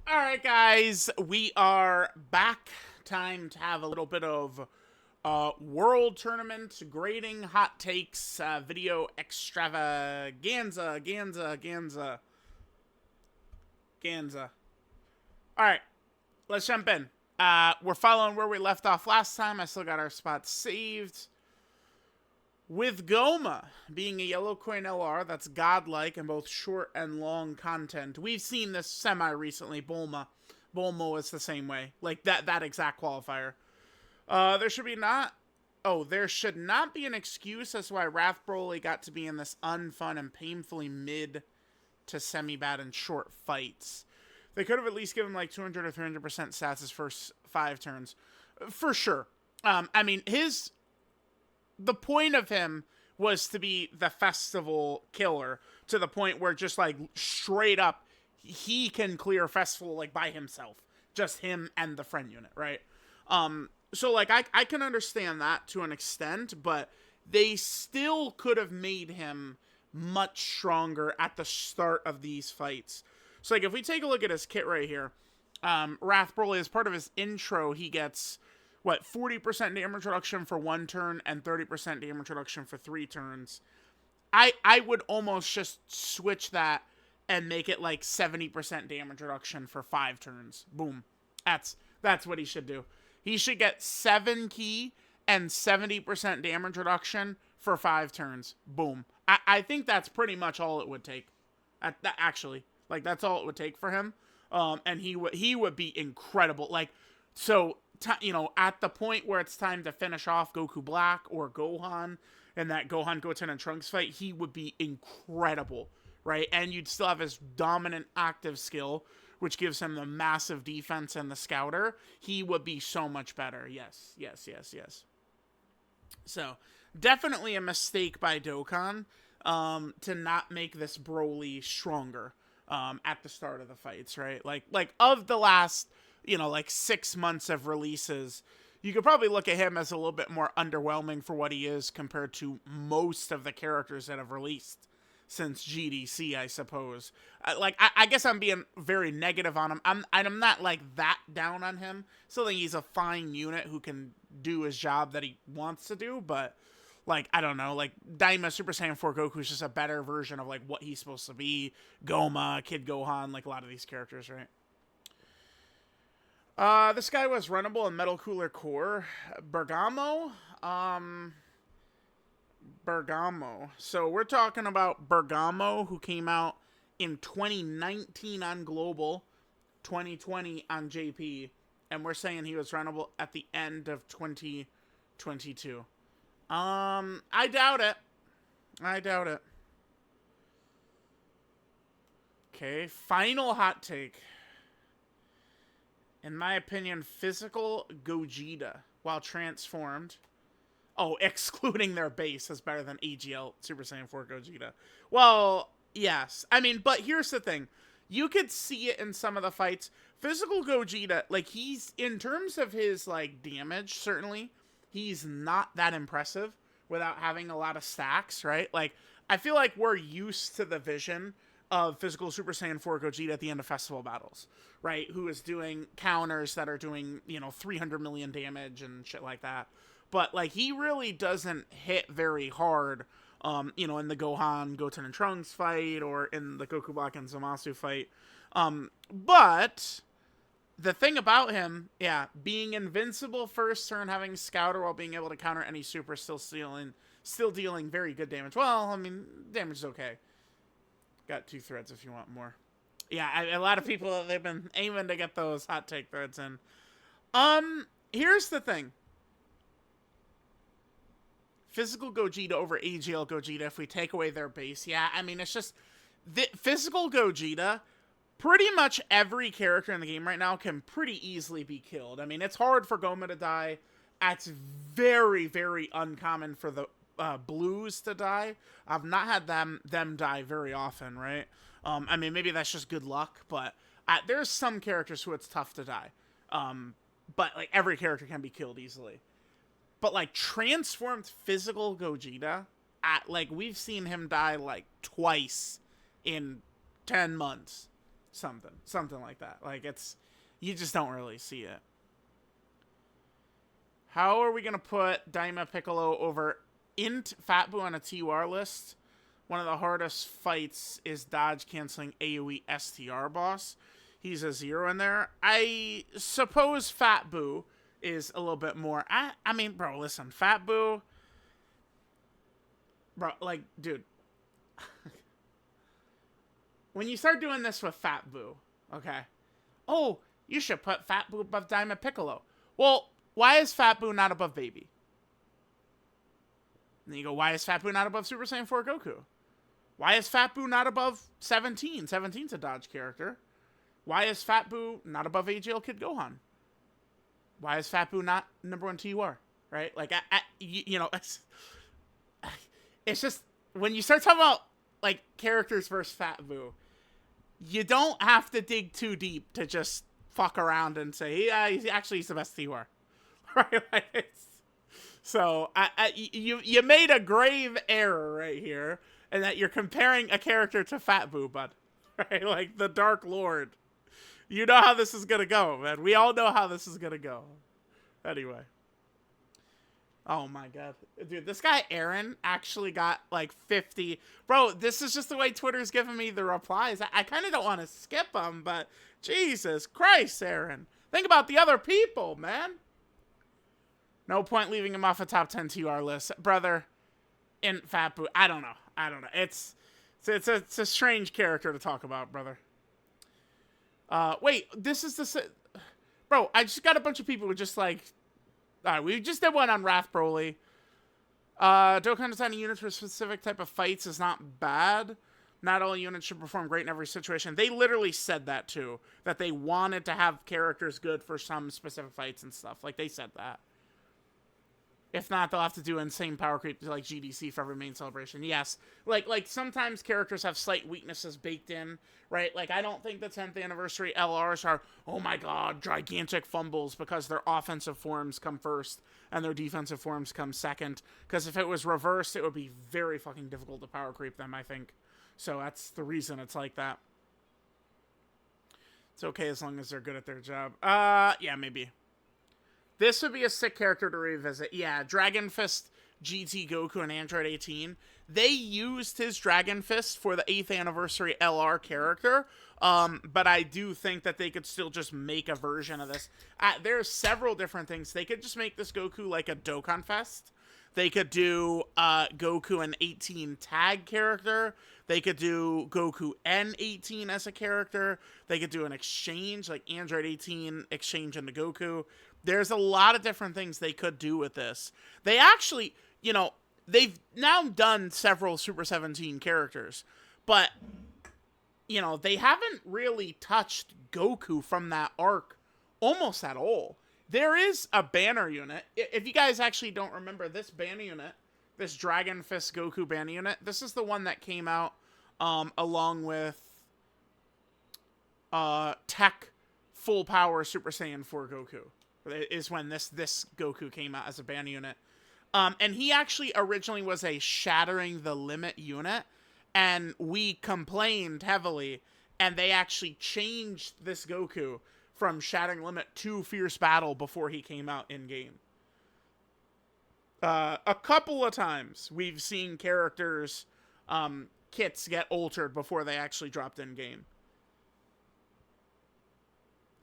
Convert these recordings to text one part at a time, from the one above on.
All right, guys, we are back. Time to have a little bit of world tournament grading hot takes video extravaganza, ganza. All right, let's jump in. We're following where we left off last time. I still got our spots saved. With Goma being a yellow coin LR that's godlike in both short and long content, we've seen this semi recently. Bulma is the same way, like that exact qualifier. There should be not. Oh, there should not be an excuse as to why Wrath Broly got to be in this unfun and painfully mid to semi bad and short fights. They could have at least given him like 200 or 300% stats his first 5 turns, for sure. I mean, the point of him was to be the festival killer to the point where just like straight up he can clear festival like by himself, just him and the friend unit, right? So like I can understand that to an extent, but they still could have made him much stronger at the start of these fights. So like if we take a look at his kit right here, Wrath Broly, as part of his intro, he gets 40% damage reduction for 1 turn and 30% damage reduction for 3 turns. I would almost just switch that and make it like 70% damage reduction for 5 turns. Boom. That's what he should do. He should get 7 key and 70% damage reduction for 5 turns. Boom. I think that's pretty much all it would take. Actually, like that's all it would take for him. And he would be incredible. Like, so at the point where it's time to finish off Goku Black or Gohan in that Gohan, Goten, and Trunks fight, he would be incredible, right? And you'd still have his dominant active skill, which gives him the massive defense and the scouter. He would be so much better. Yes. So, definitely a mistake by Dokkan to not make this Broly stronger at the start of the fights, right? Like of the last, like 6 months of releases, you could probably look at him as a little bit more underwhelming for what he is compared to most of the characters that have released since GDC, I suppose. I guess I'm being very negative on him. I'm not like that down on him. Still think he's a fine unit who can do his job that he wants to do, but like, I don't know, like Daima Super Saiyan 4 Goku is just a better version of like what he's supposed to be. Goma, Kid Gohan, like a lot of these characters, right? This guy was runnable in Metal Cooler Core. Bergamo? Bergamo. So we're talking about Bergamo, who came out in 2019 on Global, 2020 on JP, and we're saying he was runnable at the end of 2022. I doubt it. I doubt it. Okay, final hot take. In my opinion, physical Gogeta, while transformed. Oh, excluding their base is better than AGL Super Saiyan 4 Gogeta. Well, yes. I mean, but here's the thing. You could see it in some of the fights. Physical Gogeta, like, he's, in terms of his, like, damage, certainly, he's not that impressive without having a lot of stacks, right? Like, I feel like we're used to the vision of physical Super Saiyan 4 Gogeta at the end of festival battles, right? Who is doing counters that are doing, 300 million damage and shit like that. But, like, he really doesn't hit very hard, in the Gohan, Goten, and Trunks fight or in the Goku Black and Zamasu fight. But the thing about him, yeah, being invincible first turn, having Scouter while being able to counter any super, still dealing very good damage. Well, I mean, damage is okay. Got 2 threads if you want more. Yeah, a lot of people, they've been aiming to get those hot take threads in. Here's the thing. Physical Gogeta over AGL Gogeta, if we take away their base, yeah, I mean, it's just... Physical Gogeta, pretty much every character in the game right now can pretty easily be killed. I mean, it's hard for Goma to die. It's very, very uncommon for the blues to die. I've not had them die very often, right? I mean, maybe that's just good luck, but there's some characters who it's tough to die. But, like, every character can be killed easily. But, like, transformed physical Gogeta, we've seen him die, like, twice in 10 months. Something like that. Like, it's, you just don't really see it. How are we going to put Daima Piccolo over Int Fat Boo on a TUR list? One of the hardest fights is dodge canceling AoE STR boss. He's a 0 in there. I suppose Fat Boo is a little bit more. I mean, bro, listen, Fat Boo. Bro, like, dude. When you start doing this with Fat Boo, okay? Oh, you should put Fat Boo above Daima Piccolo. Well, why is Fat Boo not above Baby? And then you go, why is Fat Boo not above Super Saiyan 4 Goku? Why is Fat Boo not above 17? 17's a dodge character. Why is Fat Boo not above AGL Kid Gohan? Why is Fat Boo not #1 TUR? Right? Like, you know, it's just, when you start talking about, like, characters versus Fat Boo, you don't have to dig too deep to just fuck around and say, yeah, he's the best TUR. Right? Like, so, you made a grave error right here, and that you're comparing a character to Fat Boo, bud. Right? Like, the Dark Lord. You know how this is gonna go, man. We all know how this is gonna go. Anyway. Oh my god. Dude, this guy Aaron actually got like 50. Bro, this is just the way Twitter's giving me the replies. I kind of don't want to skip them, but Jesus Christ, Aaron. Think about the other people, man. No point leaving him off a top 10 TUR list. Brother, in Fat Boo, I don't know. It's a strange character to talk about, brother. Wait, this is the... Bro, I just got a bunch of people who just like... Alright, we just did one on Wrath Broly. Dokkan designing units for specific type of fights is not bad. Not all units should perform great in every situation. They literally said that too. That they wanted to have characters good for some specific fights and stuff. Like, they said that. If not, they'll have to do insane power creep like GDC for every main celebration. Yes. Like sometimes characters have slight weaknesses baked in, right? Like, I don't think the 10th anniversary LRs are, oh my god, gigantic fumbles because their offensive forms come first and their defensive forms come second. Because if it was reversed, it would be very fucking difficult to power creep them, I think. So that's the reason it's like that. It's okay as long as they're good at their job. Yeah, maybe. This would be a sick character to revisit. Yeah, Dragon Fist GT Goku and Android 18. They used his Dragon Fist for the 8th anniversary LR character, but I do think that they could still just make a version of this. There's several different things. They could just make this Goku like a Dokkan Fest. They could do Goku an 18 tag character. They could do Goku N18 as a character. They could do an exchange, like Android 18 exchange into Goku. There's a lot of different things they could do with this. They actually, you know, they've now done several Super 17 characters, but, you know, they haven't really touched Goku from that arc almost at all. There is a banner unit. If you guys actually don't remember this banner unit, this Dragon Fist Goku banner unit, this is the one that came out along with Tech Full Power Super Saiyan 4 Goku. Is when this Goku came out as a banner unit. And he actually originally was a Shattering the Limit unit, and we complained heavily, and they actually changed this Goku from Shattering Limit to Fierce Battle before he came out in-game. A couple of times we've seen characters, kits get altered before they actually dropped in-game.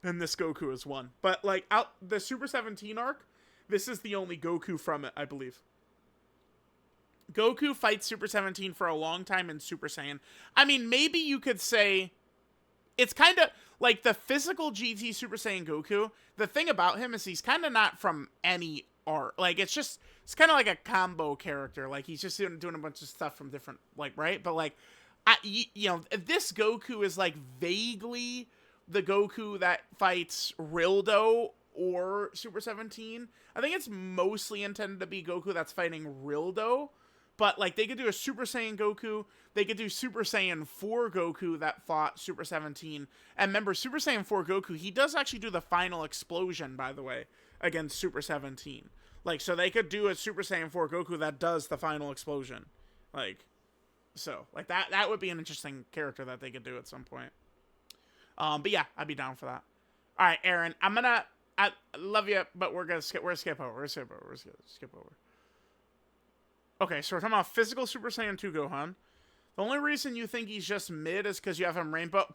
And this Goku is one. But, like, out the Super 17 arc, this is the only Goku from it, I believe. Goku fights Super 17 for a long time in Super Saiyan. I mean, maybe you could say it's kind of like the physical GT Super Saiyan Goku. The thing about him is he's kind of not from any art. Like, it's kind of like a combo character. Like, he's just doing a bunch of stuff from different, like, right? But, like, you know, this Goku is, like, vaguely the Goku that fights Rildo or Super 17. I think it's mostly intended to be Goku that's fighting Rildo, but like they could do a Super Saiyan Goku, they could do Super Saiyan 4 Goku that fought Super 17. And remember, Super Saiyan 4 Goku, he does actually do the final explosion, by the way, against Super 17. Like, so they could do a Super Saiyan 4 Goku that does the final explosion. Like, so, like that would be an interesting character that they could do at some point. But yeah, I'd be down for that. All right, Aaron, I love you, but we're gonna skip over. Skip over. Okay, so we're talking about physical Super Saiyan 2 Gohan. The only reason you think he's just mid is because you have him rainbow.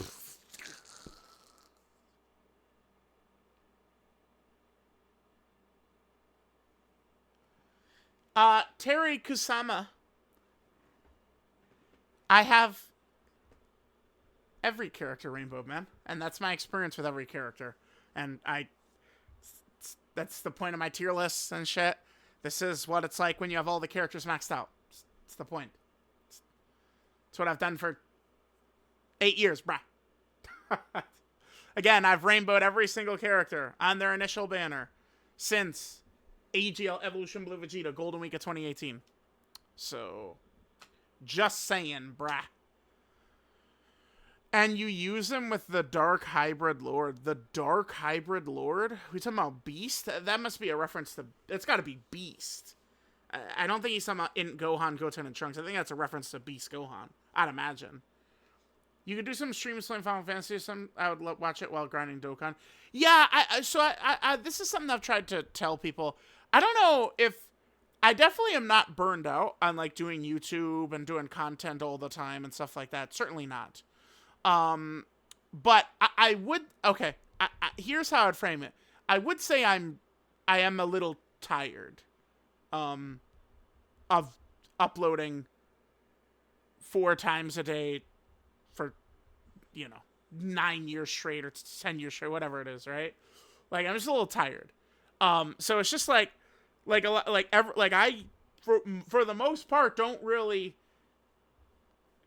Terry Kusama. I have every character rainbow, man. And that's my experience with every character. And that's the point of my tier lists and shit. This is what it's like when you have all the characters maxed out. It's the point. It's what I've done for 8 years, bruh. Again, I've rainbowed every single character on their initial banner since AGL Evolution Blue Vegeta Golden Week of 2018. So, just saying, bruh. And you use him with the Dark Hybrid Lord. The Dark Hybrid Lord? We talking about Beast? That must be a reference to... It's got to be Beast. I don't think he's talking about in Gohan, Goten, and Trunks. I think that's a reference to Beast Gohan. I'd imagine. You could do some streams playing Final Fantasy or something. I would watch it while grinding Dokkan. Yeah, this is something I've tried to tell people. I don't know if... I definitely am not burned out on, like, doing YouTube and doing content all the time and stuff like that. Certainly not. But I would... Okay, here's how I'd frame it. I would say I am a little tired of uploading 4 times a day for, 9 years straight or 10 years straight, whatever it is, right? Like, I'm just a little tired. So it's just like I, for the most part, don't really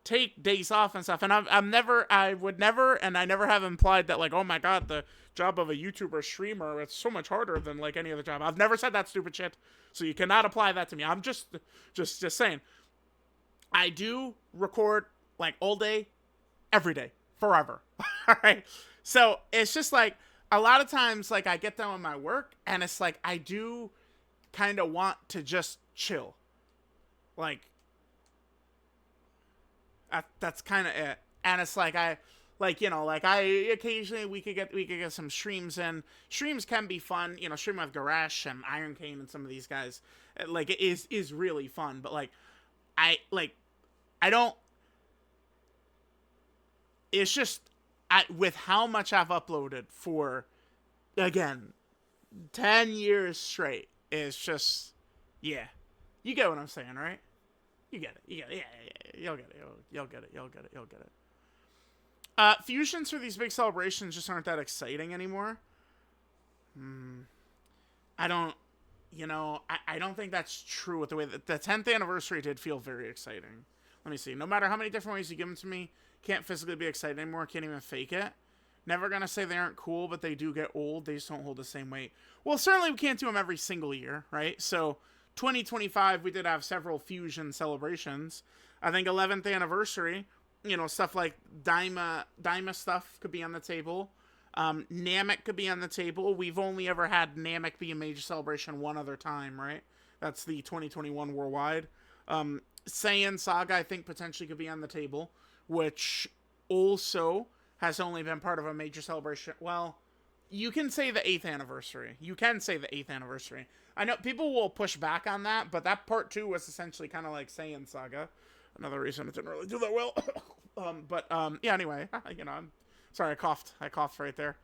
take days off and stuff. And I would never, and I never have implied that, like, oh my God, the job of a YouTuber streamer, it's so much harder than, like, any other job. I've never said that stupid shit. So you cannot apply that to me. I'm just saying. I do record, like, all day, every day, forever. All right. So it's just like, a lot of times, like, I get done with my work and it's like, I do kind of want to just chill. Like, that's kind of it. And it's like, occasionally we could get some streams in. Streams can be fun, streaming with Garash and Iron Cane and some of these guys. Like, it is really fun. But, like, I don't, it's just, with how much I've uploaded for, again, 10 years straight, it's just, yeah. You get what I'm saying, right? You get it. Yeah. You'll get it. Fusions for these big celebrations just aren't that exciting anymore. I don't think that's true with the way that the 10th anniversary did feel very exciting. Let me see. No matter how many different ways you give them to me, can't physically be excited anymore. Can't even fake it. Never gonna say they aren't cool, but they do get old. They just don't hold the same weight. Well, certainly we can't do them every single year, right? So 2025, we did have several fusion celebrations. I think 11th anniversary, stuff like Daima stuff could be on the table. Namek could be on the table. We've only ever had Namek be a major celebration one other time, right? That's the 2021 Worldwide. Saiyan Saga, I think, potentially could be on the table, which also has only been part of a major celebration. Well, you can say the 8th anniversary. I know people will push back on that, but that part 2 was essentially kind of like Saiyan Saga. Another reason it didn't really do that well. Yeah, anyway, I'm sorry, I coughed right there.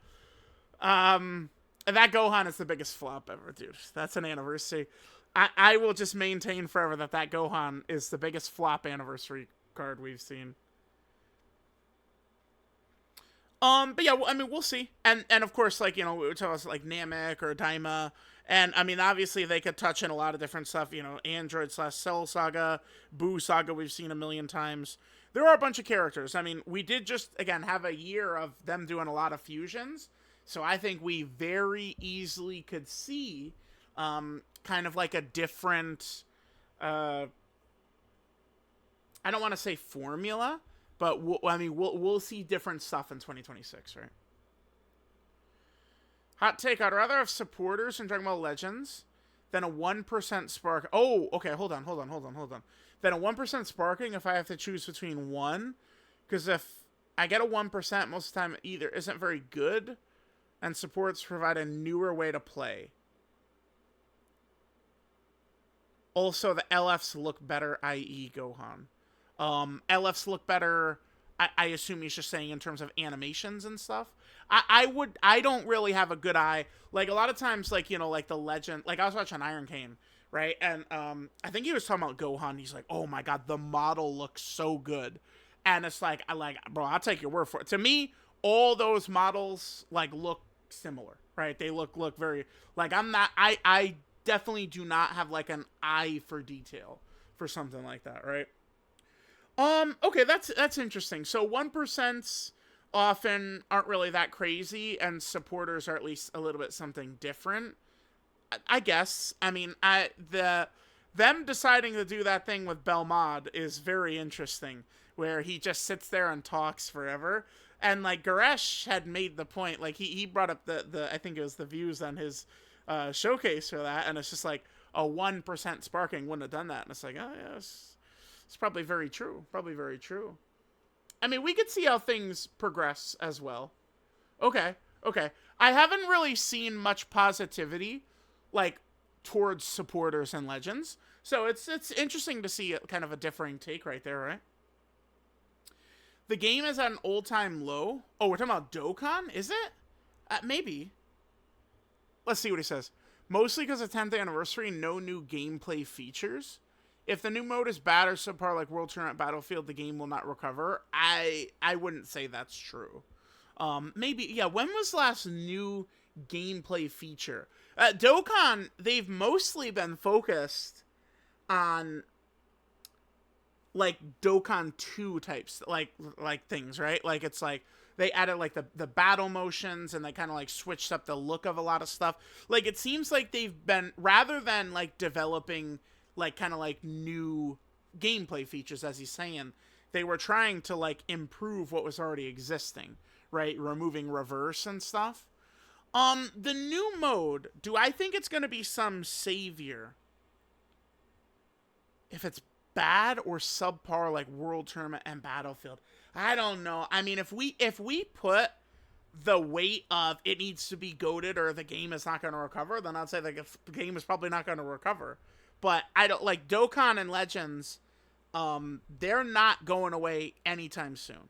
That Gohan is the biggest flop ever, dude. That's an anniversary. I will just maintain forever that Gohan is the biggest flop anniversary card we've seen. But yeah, we'll see. And of course, like, we would tell us, like, Namek or Daima. And, obviously they could touch in a lot of different stuff, Android/Cell Saga, Boo Saga we've seen a million times. There are a bunch of characters. We did just, again, have a year of them doing a lot of fusions. So I think we very easily could see, kind of like a different, I don't want to say formula, but we'll see different stuff in 2026, right? Hot take, I'd rather have supporters in Dragon Ball Legends than a 1% spark. Oh, okay, hold on. Than a 1% sparking if I have to choose between one. Because if I get a 1% most of the time either isn't very good, and supports provide a newer way to play. Also, the LFs look better, i.e. Gohan. LFs look better, I assume he's just saying in terms of animations and stuff. I don't really have a good eye. Like, a lot of times, like, you know, like the legend, like I was watching Iron Cane, right? And I think he was talking about Gohan. He's like, oh my God, the model looks so good. And it's like, bro, I'll take your word for it. To me, all those models, like, look similar, right? They look very, like, I definitely do not have, like, an eye for detail for something like that, right? Okay, that's interesting. So 1% often aren't really that crazy, and supporters are at least a little bit something different. I guess. I mean, them deciding to do that thing with Belmod is very interesting, where he just sits there and talks forever. And like Goresh had made the point, like he brought up the I think it was the views on his showcase for that, and it's just like a 1% sparking wouldn't have done that, and it's like, oh yeah, it's probably very true. Probably very true. I mean, we could see how things progress as well. Okay, okay. I haven't really seen much positivity, like, towards supporters and legends. So it's interesting to see kind of a differing take right there, right? The game is at an all-time low. Oh, we're talking about Dokkan? Is it? Maybe. Let's see what he says. Mostly because of 10th anniversary, no new gameplay features. If the new mode is bad or subpar like World Tournament Battlefield, the game will not recover. I wouldn't say that's true. Maybe, yeah, when was the last new gameplay feature? Dokkan, they've mostly been focused on, like, Dokkan 2 types, like things, right? Like, it's like, they added, like, the battle motions, and they kind of, like, switched up the look of a lot of stuff. Like, it seems like they've been, rather than, like, developing, like, kind of, like, new gameplay features, as he's saying, they were trying to, like, improve what was already existing, right? Removing reverse and stuff. The new mode, do I think it's going to be some savior? If it's bad or subpar like World Tournament and Battlefield, I don't know. I mean, if we put the weight of it needs to be goated or the game is not going to recover, then I'd say the game is probably not going to recover. But I don't, like, Dokkan and Legends, they're not going away anytime soon,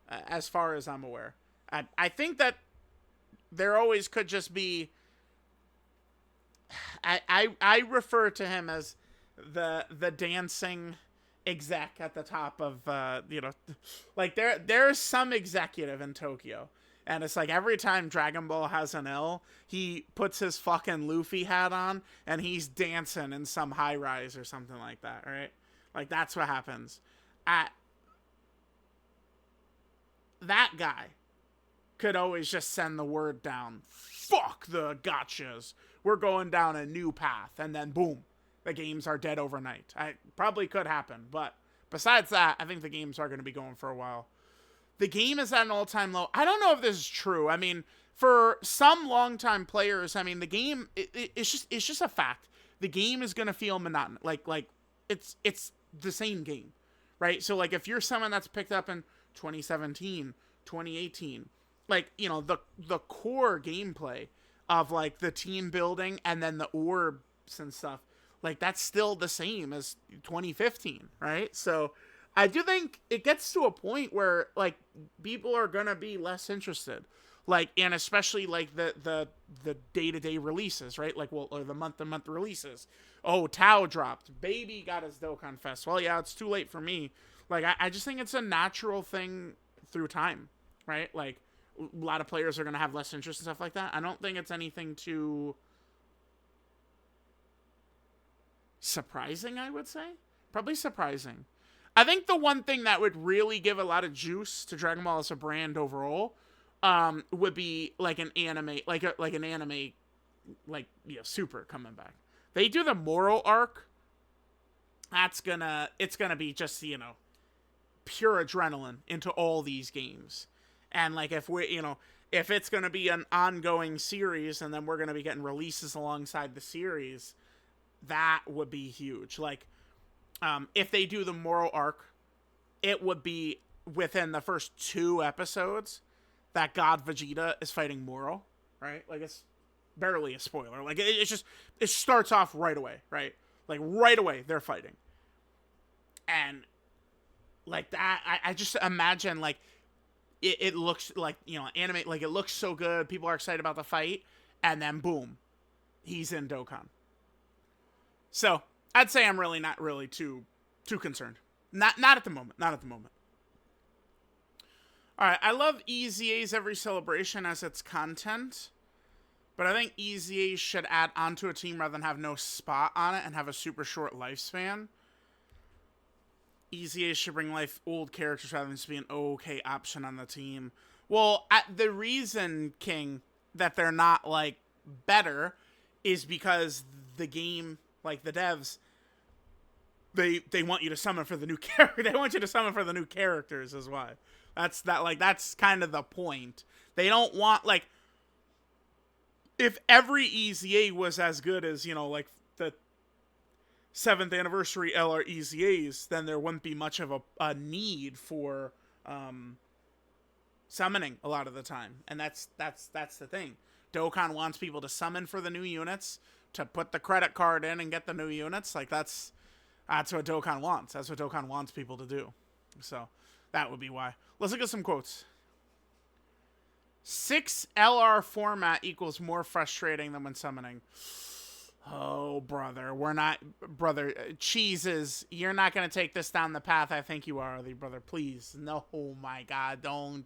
as far as I'm aware. I think that there always could just be. I refer to him as the dancing exec at the top of like there's some executive in Tokyo, and it's like every time Dragon Ball has an L, he puts his fucking Luffy hat on and he's dancing in some high rise or something like that, right? Like, that's what happens. That guy could always just send the word down, fuck the gotchas, we're going down a new path, and then boom, the games are dead overnight. I probably could happen, but besides that, I think the games are going to be going for a while. The game is at an all-time low. I don't know if this is true. I mean, for some longtime players, I mean, the game it's just a fact. The game is going to feel monotonous. Like it's the same game, right? So, like, if you're someone that's picked up in 2017, 2018, like, you know, the core gameplay of, like, the team building and then the orbs and stuff, like, that's still the same as 2015, right? So I do think it gets to a point where, like, people are gonna be less interested, like, and especially, like, the day-to-day releases, right? Like, well, or the month-to-month releases. Oh, Tao dropped. Baby got his Dokkan Fest. Well, yeah, it's too late for me. Like, I just think it's a natural thing through time, right? Like, a lot of players are gonna have less interest and stuff like that. I don't think it's anything too surprising, I would say. Probably surprising. I think the one thing that would really give a lot of juice to Dragon Ball as a brand overall would be like an anime, like an anime, like, you know, Super coming back. They do the Moral arc. It's gonna be just, you know, pure adrenaline into all these games. And, like, if we, you know, if it's gonna be an ongoing series and then we're gonna be getting releases alongside the series, that would be huge. Like, if they do the Moral arc, it would be within the first 2 episodes that God Vegeta is fighting Moro, right? Like, it's barely a spoiler. Like, it starts off right away, right? Like, right away, they're fighting. And, like, that, I just imagine, like, it looks like, you know, anime, like, it looks so good, people are excited about the fight, and then, boom, he's in Dokkan. So, I'd say I'm really not really too concerned. Not at the moment. Not at the moment. Alright, I love EZA's Every Celebration as its content, but I think EZA should add onto a team rather than have no spot on it and have a super short lifespan. EZA should bring life old characters rather than just be an okay option on the team. Well, the reason, King, that they're not, like, better is because the game, like, the devs, they want you to summon for the new character. They want you to summon for the new characters is why. That's kind of the point. They don't want, like, if every EZA was as good as, you know, like, the 7th anniversary LR EZAs, then there wouldn't be much of a need for summoning a lot of the time. And that's the thing. Dokkan wants people to summon for the new units, to put the credit card in and get the new units. Like, that's what Dokkan wants. That's what Dokkan wants people to do. So, that would be why. Let's look at some quotes. 6 LR format equals more frustrating than when summoning. Oh, brother. We're not... Brother, cheeses. You're not going to take this down the path I think you are, brother. Please. No, oh my God. Don't.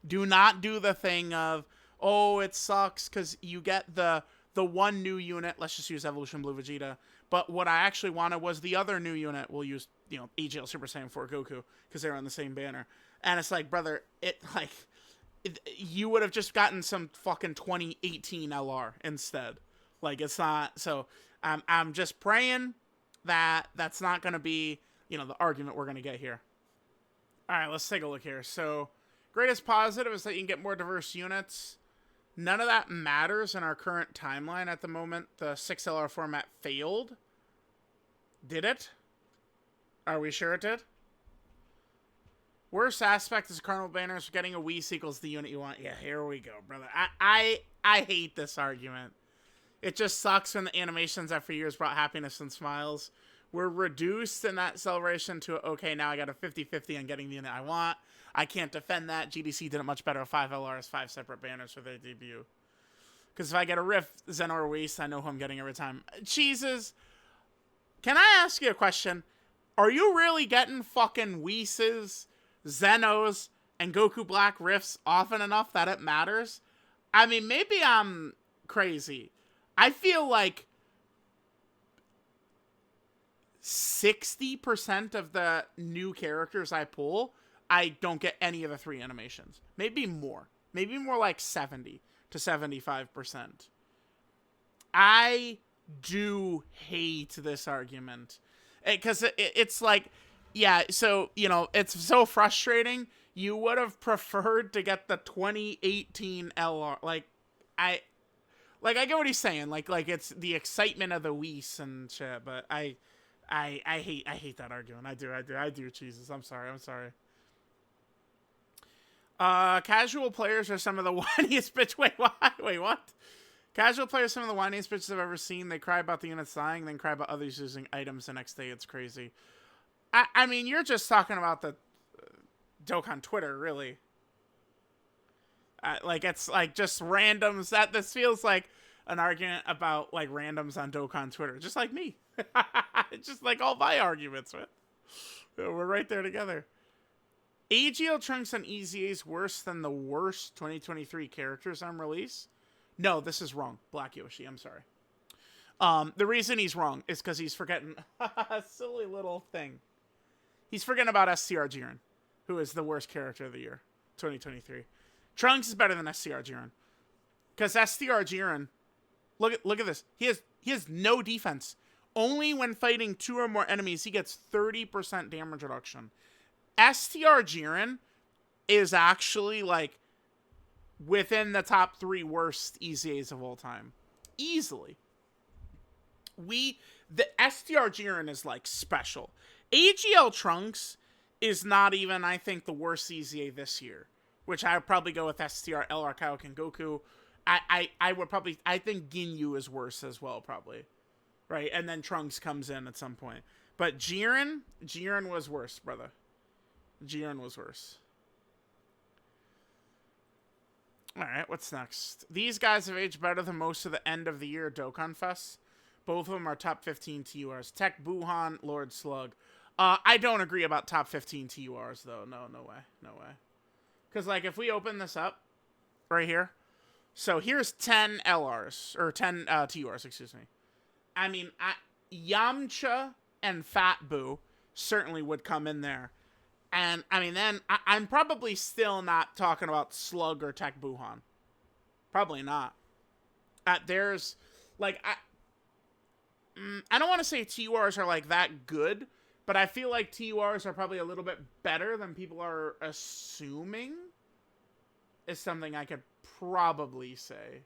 Do not do the thing of, oh, it sucks because you get the one new unit. Let's just use Evolution Blue Vegeta. But what I actually wanted was the other new unit. We'll use, you know, AGL Super Saiyan 4 Goku because they're on the same banner. And it's like, brother, you would have just gotten some fucking 2018 LR instead. Like, it's not, so I'm just praying that that's not going to be, you know, the argument we're going to get here. All right, let's take a look here. So, greatest positive is that you can get more diverse units. None of that matters in our current timeline at the moment. The 6LR format failed. Did it? Are we sure it did? Worst aspect is Carnival banners. Getting a Whis equals the unit you want. Yeah, here we go, brother. I hate this argument. It just sucks when the animations after years brought happiness and smiles. We're reduced in that celebration to, okay, now I got a 50-50 on getting the unit I want. I can't defend that. GDC did it much better with 5 LRs, 5 separate banners for their debut. Because if I get a Rift, Zen, or Whis, I know who I'm getting every time. Cheeses, can I ask you a question? Are you really getting fucking Whis, Zenos, and Goku Black Rifts often enough that it matters? I mean, maybe I'm crazy. I feel like 60% of the new characters I pull, I don't get any of the 3 animations. Maybe more. Maybe more like 70 to 75%. I do hate this argument. Because it's like, yeah, so, you know, it's so frustrating. You would have preferred to get the 2018 LR. Like, I get what he's saying. Like it's the excitement of the Whis and shit, but I hate that argument. I do, Jesus. I'm sorry. Casual players are some of the whiniest bitch. Wait, what? Casual players are some of the whiniest bitches I've ever seen. They cry about the units dying, then cry about others using items the next day. It's crazy. I mean, you're just talking about the Dokkan Twitter, really. Like, it's like just randoms. This feels like an argument about like randoms on Dokkan Twitter, just like me. It's just like all my arguments, man. We're right there together. AGL Trunks on EZA's worse than the worst 2023 characters on release? No, this is wrong. Black Yoshi, I'm sorry. The reason he's wrong is because he's forgetting a silly little thing. He's forgetting about STR Jiren, who is the worst character of the year, 2023. Trunks is better than STR Jiren. Because STR Jiren, look at this. He has no defense. Only when fighting 2 or more enemies, he gets 30% damage reduction. STR Jiren is actually, like, within the top 3 worst EZAs of all time. Easily. The STR Jiren is, like, special. AGL Trunks is not even, I think, the worst EZA this year. Which I would probably go with STR, LR, Kaioken, Goku. I would probably, I think Ginyu is worse as well, probably. Right? And then Trunks comes in at some point. But Jiren was worse, brother. Jiren was worse. Alright, what's next? These guys have aged better than most of the end of the year Dokkan Fest. Both of them are top 15 TURs. Tech Buhan, Lord Slug. I don't agree about top 15 TURs, though. No way. No way. Because, like, if we open this up right here. So here's 10 LRs. Or 10 TURs, excuse me. I mean, Yamcha and Fat Boo certainly would come in there. And, I mean, then I'm probably still not talking about Slug or Tech Buhan. Probably not. There's, like, I don't want to say TURs are, like, that good, but I feel like TURs are probably a little bit better than people are assuming, is something I could probably say.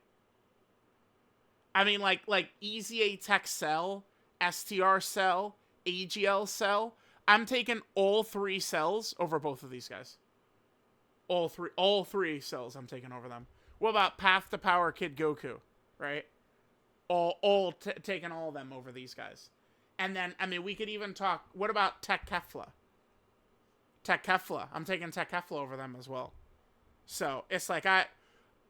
I mean, like EZA Tech Cell, STR Cell, AGL Cell, I'm taking all 3 cells over both of these guys. All three cells I'm taking over them. What about Path to Power Kid Goku, right? Taking all of them over these guys. And then, I mean, we could even talk, what about Tech Kefla? Tech Kefla. I'm taking Tech Kefla over them as well. So, it's like,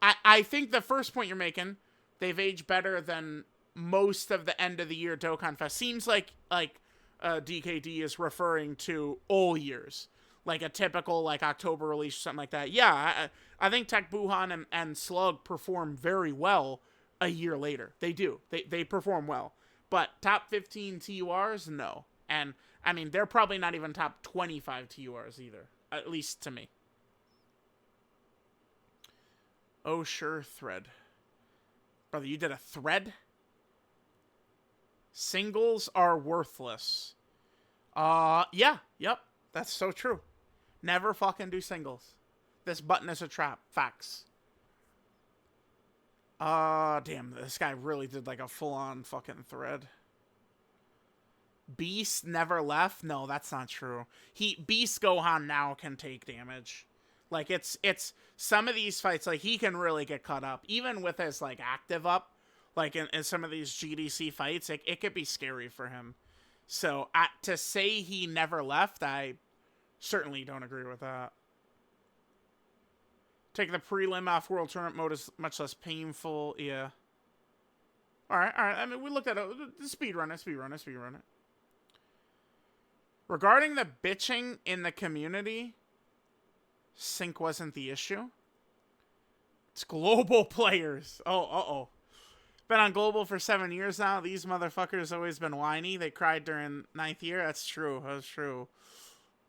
I think the first point you're making, they've aged better than most of the end of the year Dokkan Fest. Seems like DKD is referring to all years, like a typical like October release or something like that. Yeah, I think Tech Buhan and Slug perform very well a year later. They do. They perform well. But top 15 TURs, no. And I mean, they're probably not even top 25 TURs either, at least to me. Oh, sure, thread. Brother, you did a thread? Singles are worthless. Yeah, yep, that's so true. Never fucking do singles. This button is a trap. Facts. Damn, this guy really did like a full-on fucking thread. Beast never left? No, that's not true. Beast Gohan now can take damage. Like, it's some of these fights, like, he can really get cut up. Even with his, like, active up, like, in some of these GDC fights, it could be scary for him. So, to say he never left, I certainly don't agree with that. Take the prelim off World Tournament mode is much less painful. Yeah. Alright. I mean, we looked at it. Speedrun it. Regarding the bitching in the community, sync wasn't the issue. It's global players. Oh, Been on global for 7 years now. These motherfuckers always been whiny. They cried during 9th year. That's true.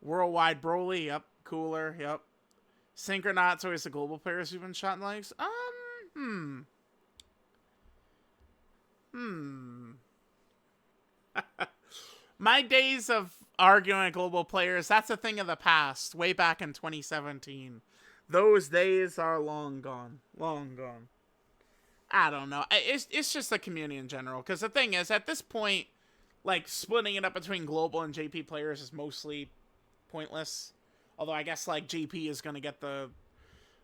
Worldwide Broly. Yep. Cooler. Yep. Synchronauts always the global players who've been shot in legs. My days of arguing with global players, that's a thing of the past. Way back in 2017. Those days are long gone. Long gone. I don't know. It's just the community in general. Because the thing is, at this point, like, splitting it up between global and JP players is mostly pointless. Although I guess, like, JP is going to get the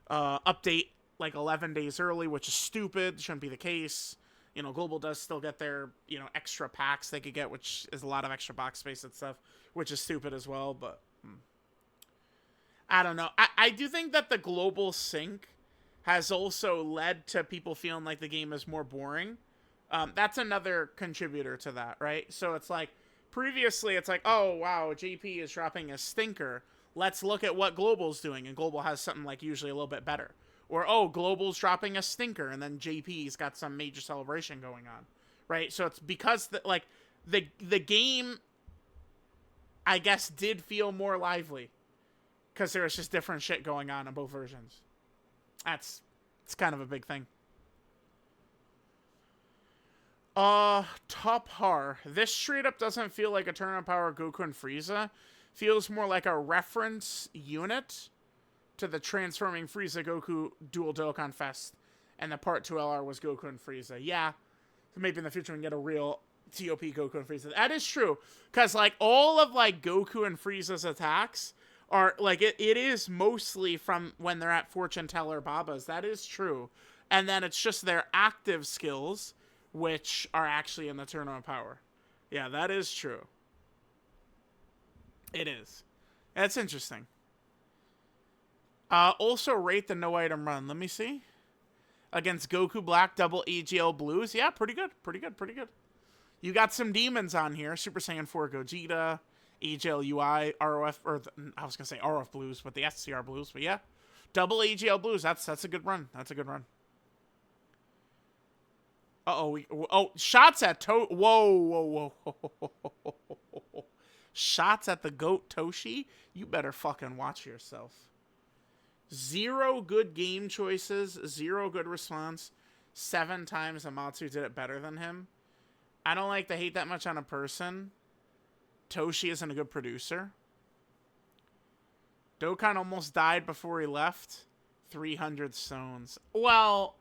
update, like, 11 days early, which is stupid. Shouldn't be the case. You know, global does still get their, you know, extra packs they could get, which is a lot of extra box space and stuff, which is stupid as well, but I don't know. I do think that the global sync has also led to people feeling like the game is more boring. That's another contributor to that, right? So it's like, previously it's like, oh, wow, JP is dropping a stinker. Let's look at what Global's doing, and Global has something like usually a little bit better. Or, oh, Global's dropping a stinker, and then JP's got some major celebration going on, right? So it's because, the game, I guess, did feel more lively. Because there was just different shit going on in both versions. It's kind of a big thing. Top Har. This straight up doesn't feel like a Tournament Power Goku and Frieza. Feels more like a reference unit to the Transforming Frieza Goku Dual Dokkan Fest. And the Part 2 LR was Goku and Frieza. Yeah. So maybe in the future we can get a real TOP Goku and Frieza. That is true. Because, like, all of, like, Goku and Frieza's attacks are, like, it is mostly from when they're at Fortune Teller Babas. That is true. And then it's just their active skills, which are actually in the Tournament Power. Yeah, that is true. It is. That's interesting. Also rate the no item run. Let me see. Against Goku Black, double AGL Blues. Yeah, pretty good. Pretty good. Pretty good. You got some demons on here. Super Saiyan 4 Gogeta, AGL UI, ROF, or I was going to say ROF Blues, but the SCR Blues. But yeah, double AGL Blues. That's a good run. That's a good run. Uh-oh. Shots at Whoa. Shots at the GOAT Toshi? You better fucking watch yourself. 0 good game choices, 0 good response. 7 times Amatsu did it better than him. I don't like to hate that much on a person. Toshi isn't a good producer. Dokkan almost died before he left. 300 stones. Well,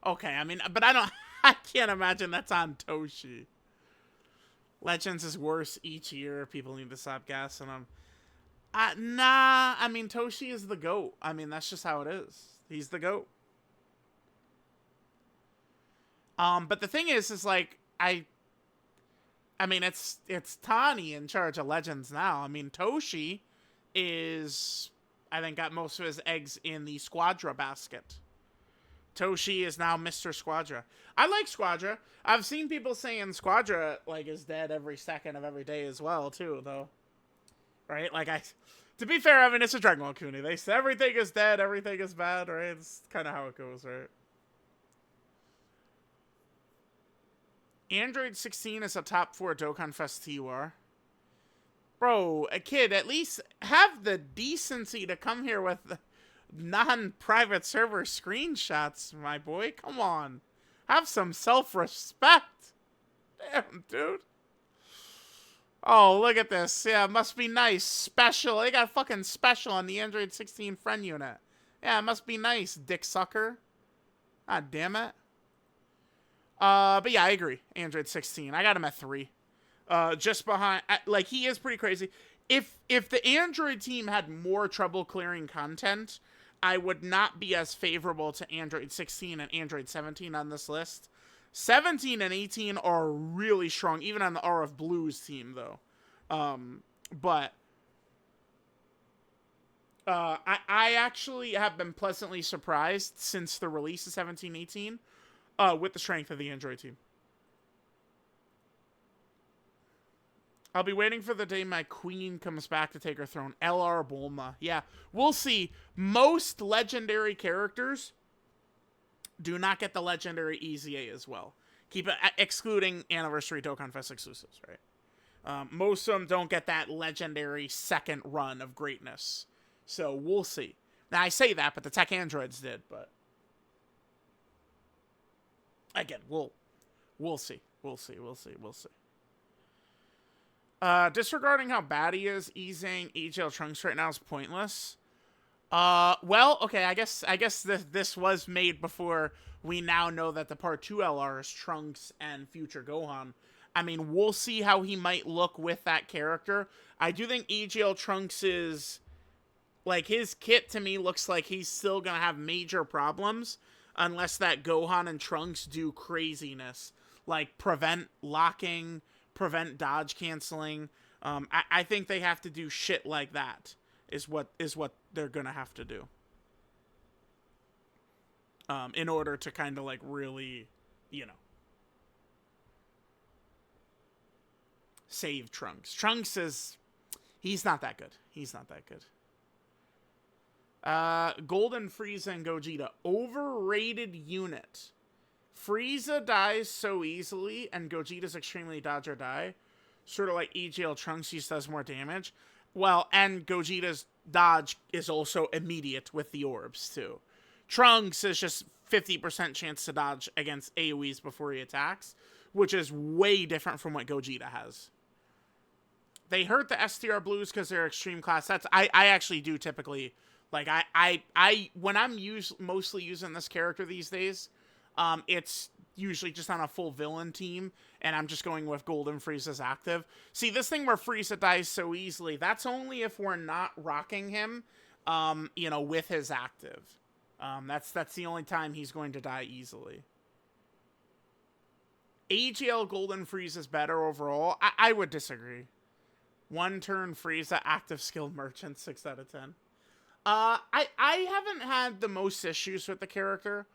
okay, I mean, but I can't imagine that's on Toshi. Legends is worse each year. People need to stop gassing him. Nah, I mean, Toshi is the GOAT. I mean, that's just how it is. He's the GOAT. But the thing is like, I mean, it's Tani in charge of Legends now. I mean, Toshi is, I think, got most of his eggs in the Squadra basket. Toshi is now Mr. Squadra. I like Squadra. I've seen people saying Squadra, like, is dead every second of every day as well, too, though. Right? Like, to be fair, I mean, it's a Dragon Ball Kuni. They say everything is dead, everything is bad, right? It's kind of how it goes, right? Android 16 is a top 4 Dokkan Festival. Bro, a kid, at least have the decency to come here with non-private server screenshots, my boy. Come on. Have some self-respect. Damn, dude. Oh, look at this. Yeah, it must be nice. Special. They got fucking special on the Android 16 friend unit. Yeah, it must be nice, dick sucker. God damn it. But yeah, I agree. Android 16. I got him at 3. Just behind, like, he is pretty crazy. If the Android team had more trouble clearing content, I would not be as favorable to Android 16 and Android 17 on this list. 17 and 18 are really strong, even on the RF Blues team, though. But I actually have been pleasantly surprised since the release of 17-18 with the strength of the Android team. I'll be waiting for the day my queen comes back to take her throne. LR Bulma. Yeah, we'll see. Most legendary characters do not get the legendary EZA as well. Keep it, excluding Anniversary Dokkan Fest exclusives, right? Most of them don't get that legendary second run of greatness. So we'll see. Now, I say that, but the tech androids did, but again, we'll see. We'll see. Disregarding how bad he is, easing AGL Trunks right now is pointless. Well, okay, I guess this was made before we now know that the Part 2 LR is Trunks and future Gohan. I mean, we'll see how he might look with that character. I do think AGL Trunks is, like, his kit to me looks like he's still gonna have major problems unless that Gohan and Trunks do craziness. Like, prevent locking, prevent dodge canceling. I think they have to do shit like that is what they're gonna have to do in order to kind of, like, really, you know, save Trunks. Trunks is, he's not that good. Golden Frieza and Gogeta, overrated unit. Frieza dies so easily, and Gogeta's extremely dodge or die. Sort of like EGL Trunks, he does more damage. Well, and Gogeta's dodge is also immediate with the orbs, too. Trunks is just 50% chance to dodge against AoEs before he attacks, which is way different from what Gogeta has. They hurt the STR Blues because they're extreme class sets. I actually do typically, like, I when I'm mostly using this character these days, it's usually just on a full villain team, and I'm just going with Golden Frieza's active. See, this thing where Frieza dies so easily, that's only if we're not rocking him, you know, with his active. That's the only time he's going to die easily. AGL Golden Frieza is better overall. I would disagree. One turn Frieza, active skill merchant, 6 out of 10. I haven't had the most issues with the character.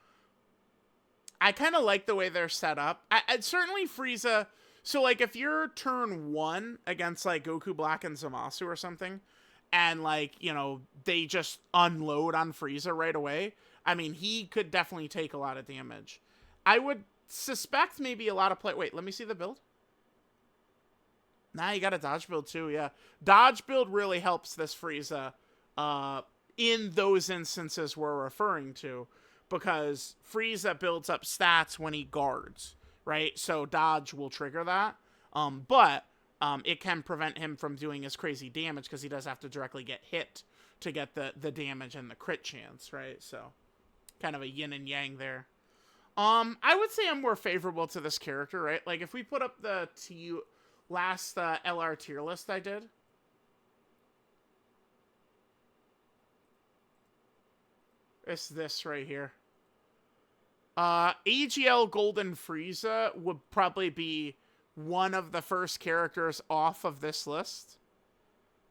I kind of like the way they're set up. I'd certainly Frieza. So, like, if you're turn 1 against, like, Goku Black and Zamasu or something, and, like, you know, they just unload on Frieza right away, I mean, he could definitely take a lot of damage. I would suspect maybe a lot of play. Wait, let me see the build. Nah, you got a dodge build too, yeah. Dodge build really helps this Frieza in those instances we're referring to, because Frieza builds up stats when he guards, right? So dodge will trigger that. But it can prevent him from doing his crazy damage because he does have to directly get hit to get the damage and the crit chance, right? So kind of a yin and yang there. I would say I'm more favorable to this character, right? Like, if we put up the last LR tier list I did. It's this right here. AGL Golden Frieza would probably be one of the first characters off of this list.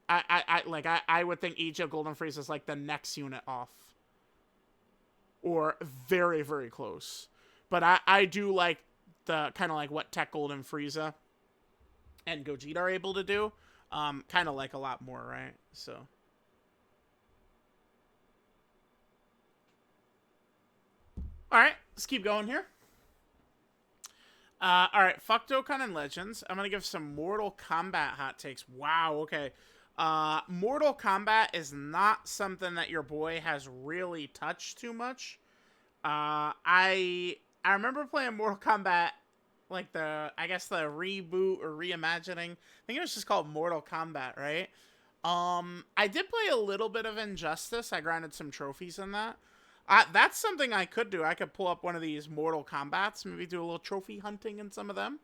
I would think AGL Golden Frieza is like the next unit off. Or very, very close. But I do like the kind of like what Tech Golden Frieza and Gogeta are able to do. Kind of like a lot more, right? So. Alright, let's keep going here. Alright, fuck Dokkan and Legends. I'm gonna give some Mortal Kombat hot takes. Wow, okay. Mortal Kombat is not something that your boy has really touched too much. I remember playing Mortal Kombat, like I guess the reboot or reimagining. I think it was just called Mortal Kombat, right? I did play a little bit of Injustice. I grinded some trophies in that. That's something I could do. I could pull up one of these Mortal Kombats, maybe do a little trophy hunting in some of them.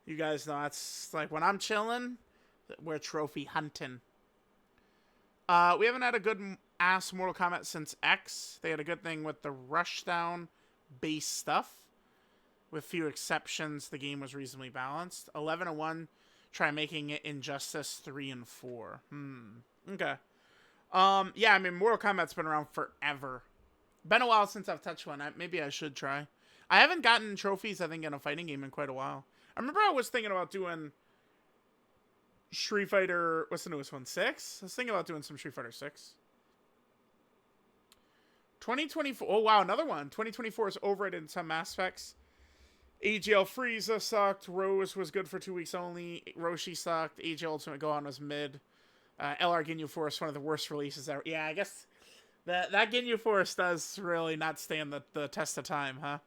You guys know that's like when I'm chilling, we're trophy hunting. We haven't had a good ass Mortal Kombat since X. They had a good thing with the Rushdown base stuff. With few exceptions, the game was reasonably balanced. 11-1, try making it Injustice 3 and 4. Okay. Yeah, I mean, Mortal Kombat's been around forever. Been a while since I've touched one. Maybe I should try. I haven't gotten trophies, I think, in a fighting game in quite a while. I remember I was thinking about doing Street Fighter... What's the newest one? 6? I was thinking about doing some Street Fighter 6. 2024... Oh, wow, another one. 2024 is overrated in some aspects. AGL Frieza sucked. Rose was good for 2 weeks only. Roshi sucked. AGL Ultimate Gohan was mid. LR Ginyu Force, one of the worst releases ever. Yeah, I guess... That Ginyu Force does really not stand the test of time, huh?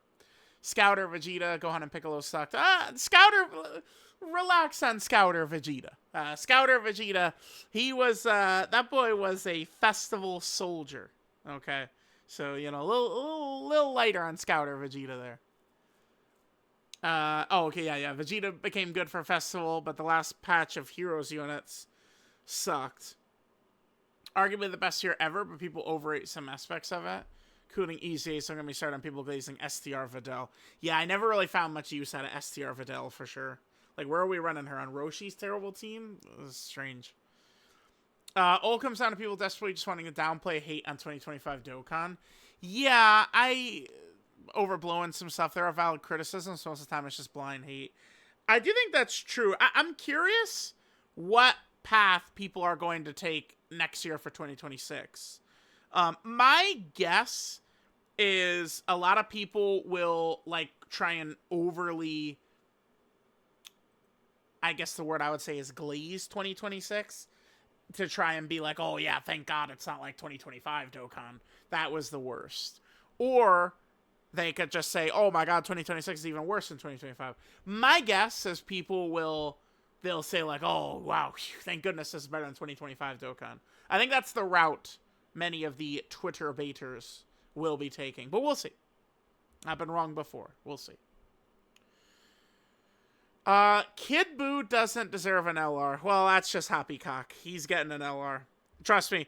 Scouter, Vegeta, Gohan and Piccolo sucked. Scouter, relax on Scouter Vegeta. Scouter Vegeta, he was, that boy was a festival soldier. Okay, so, you know, a little lighter on Scouter Vegeta there. Oh, okay, yeah. Vegeta became good for festival, but the last patch of Heroes units sucked. Arguably the best year ever, but people overrate some aspects of it. Including easy, so I'm going to be starting on people glazing STR Videl. Yeah, I never really found much use out of STR Videl, for sure. Like, where are we running her? On Roshi's terrible team? This is strange. All comes down to people desperately just wanting to downplay hate on 2025 Dokkan. Yeah, I overblowing some stuff. There are valid criticisms, so most of the time it's just blind hate. I do think that's true. I'm curious what path people are going to take next year for 2026. My guess is a lot of people will like try and overly, I guess the word I would say is glaze 2026 to try and be like, oh yeah, thank God it's not like 2025 Dokkan. That was the worst. Or they could just say, oh my God, 2026 is even worse than 2025. My guess is they'll say like, oh, wow, thank goodness this is better than 2025 Dokkan. I think that's the route many of the Twitter baiters will be taking. But we'll see. I've been wrong before. We'll see. Kid Buu doesn't deserve an LR. Well, that's just Hoppycock. He's getting an LR. Trust me.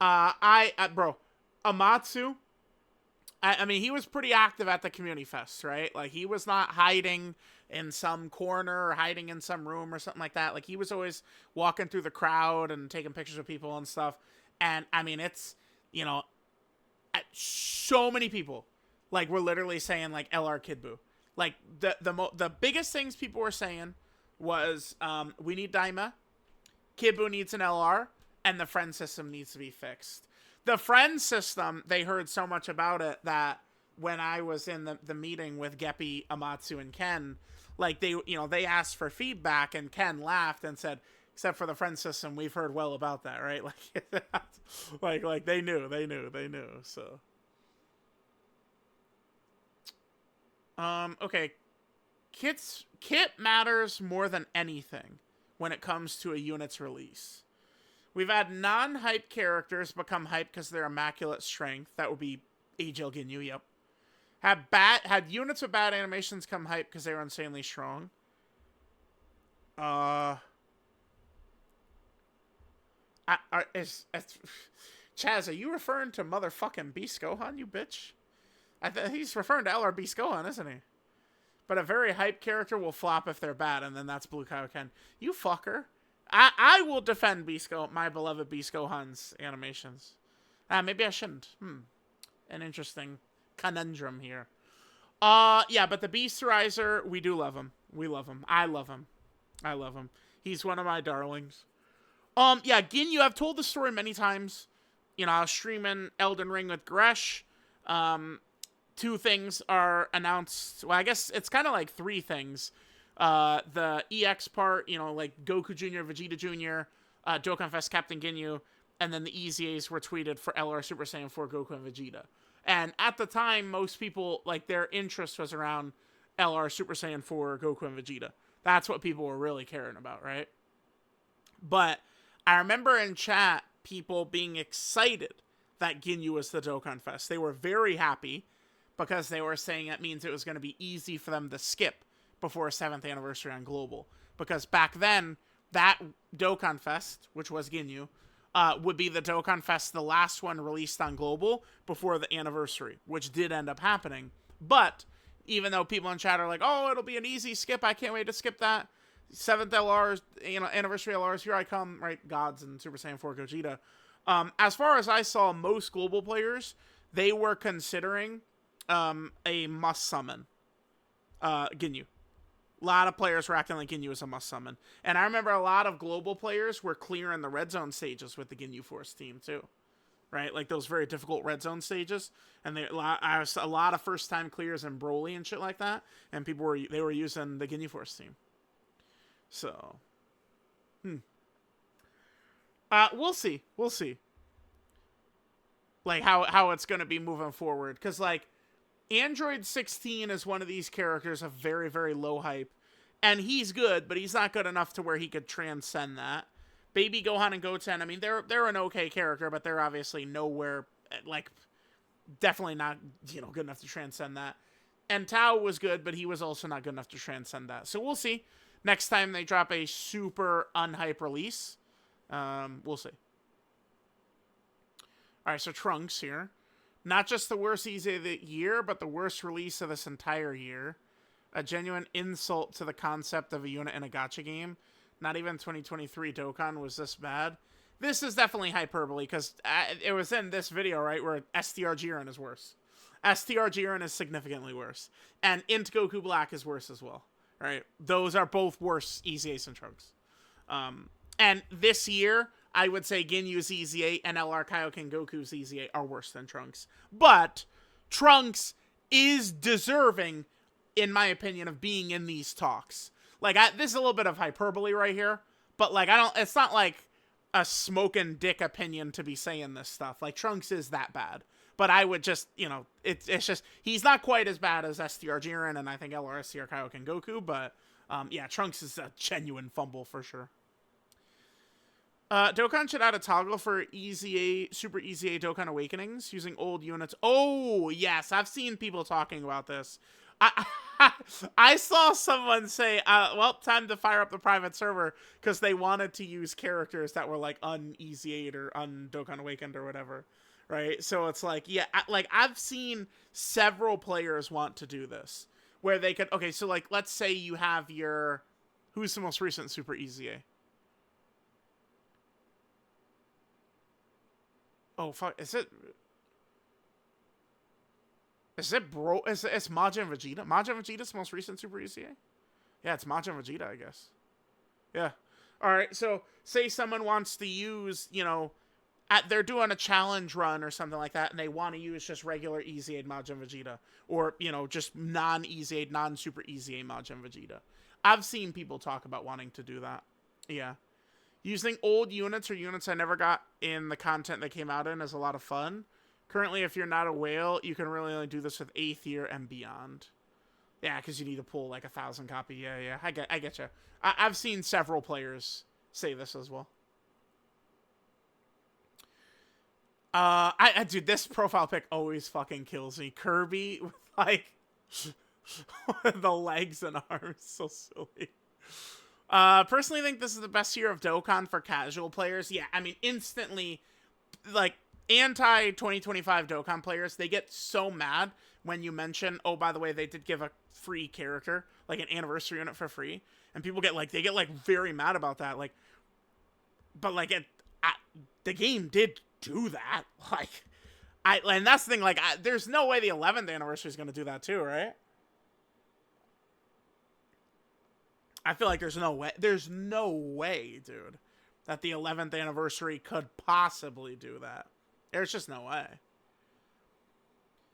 Bro, Amatsu, I mean, he was pretty active at the Community Fest, right? Like, he was not hiding in some corner or hiding in some room or something like that. Like, he was always walking through the crowd and taking pictures of people and stuff. And, I mean, it's, you know, so many people, like, were literally saying, like, LR Kid Buu. Like, the biggest things people were saying was, we need Daima, Kid Buu needs an LR, and the friend system needs to be fixed. The friend system, they heard so much about it that when I was in the meeting with Geppy, Amatsu, and Ken, like, they asked for feedback, and Ken laughed and said, except for the friend system, we've heard well about that, right? Like they knew, so. Okay. Kit matters more than anything when it comes to a unit's release. We've had non-hype characters become hype because of their immaculate strength. That would be AGL Ginyu, yep. Had units with bad animations come hype because they were insanely strong. Chaz, are you referring to motherfucking Beast Gohan, you bitch? He's referring to LR Beast Gohan, isn't he? But a very hype character will flop if they're bad, and then that's Blue Kaioken. You fucker. I will defend my beloved Beast Gohan's animations. Maybe I shouldn't. An interesting conundrum here. Yeah, but the Beast Riser, we do love him. We love him. I love him. He's one of my darlings. Yeah, Ginyu, I've told the story many times. You know, I was streaming Elden Ring with Gresh. Two things are announced. Well, I guess it's kind of like three things. The EX part, you know, like Goku Jr., Vegeta Jr., Dokkan Fest Captain Ginyu, and then the EZAs were tweeted for LR Super Saiyan 4 Goku and Vegeta. And at the time, most people, like, their interest was around LR Super Saiyan 4 Goku and Vegeta. That's what people were really caring about, right? But I remember in chat, people being excited that Ginyu was the Dokkan Fest. They were very happy because they were saying it means it was going to be easy for them to skip before 7th anniversary on Global. Because back then, that Dokkan Fest, which was Ginyu, would be the Dokkan Fest, the last one released on Global before the anniversary, which did end up happening. But even though people in chat are like, oh, it'll be an easy skip, I can't wait to skip that. 7th LRs, you know, anniversary LRs, here I come, right? Gods and Super Saiyan 4 Gogeta. As far as I saw, most Global players, they were considering a must summon Ginyu. A lot of players were acting like Ginyu was a must summon. And I remember a lot of Global players were clearing the red zone stages with the Ginyu Force team too. Right? Like those very difficult red zone stages. And I was a lot of first time clears in Broly and shit like that. And people were using the Ginyu Force team. So we'll see. Like how it's gonna be moving forward. Cause like Android 16 is one of these characters of very, very low hype. And he's good, but he's not good enough to where he could transcend that. Baby Gohan and Goten, I mean, they're an okay character, but they're obviously nowhere, like, definitely not, you know, good enough to transcend that. And Tao was good, but he was also not good enough to transcend that. So we'll see. Next time they drop a super unhype release, we'll see. Alright, so Trunks here. Not just the worst EZ of the year, but the worst release of this entire year. A genuine insult to the concept of a unit in a gacha game. Not even 2023 Dokkan was this bad. This is definitely hyperbole, because it was in this video, right, where STR Jiren is worse. STR Jiren is significantly worse. And Int Goku Black is worse as well, right? Those are both worse EZAs than Trunks. And this year, I would say Ginyu's EZA and LR Kaioken Goku's EZA are worse than Trunks. But Trunks is deserving, in my opinion, of being in these talks. Like, this is a little bit of hyperbole right here, but like, it's not like a smoking dick opinion to be saying this stuff. Like, Trunks is that bad. But I would just, you know, it's just, he's not quite as bad as STR Jiren and I think LR STR Kaioken Goku, but yeah, Trunks is a genuine fumble for sure. Dokkan should add a toggle for EZA, Super EZA Dokkan Awakenings using old units. Oh, yes, I've seen people talking about this. I I saw someone say, well, time to fire up the private server because they wanted to use characters that were like uneasy 8 or Dokkan Awakened or whatever, right? So it's like, yeah, like I've seen several players want to do this where they could, okay, so like let's say you have your, who's the most recent Super Easy A? Oh fuck, is it bro? It's Majin Vegeta? Majin Vegeta's most recent Super ECA? Yeah, it's Majin Vegeta, I guess. Yeah. All right. So say someone wants to use, they're doing a challenge run or something like that, and they want to use just regular Easy Aid Majin Vegeta, or just non-Easy Aid, non-Super Easy Aid Majin Vegeta. I've seen people talk about wanting to do that. Yeah. Using old units or units I never got in the content they came out in is a lot of fun. Currently, if you're not a whale, you can really only do this with 8th year and beyond. Yeah, because you need to pull like 1,000 copy. Yeah, I get you. I've seen several players say this as well. Dude, this profile pic always fucking kills me. Kirby with like the legs and arms, so silly. Personally think this is the best year of Dokkan for casual players. Yeah, I mean, instantly, like, anti-2025 Dokkan players, they get so mad when you mention, oh, by the way, they did give a free character, like an anniversary unit for free, and people get, like, very mad about that, like, but, like, the game did do that, like, and that's the thing, like, there's no way the 11th anniversary is going to do that too, right? I feel like there's no way, dude, that the 11th anniversary could possibly do that. There's just no way.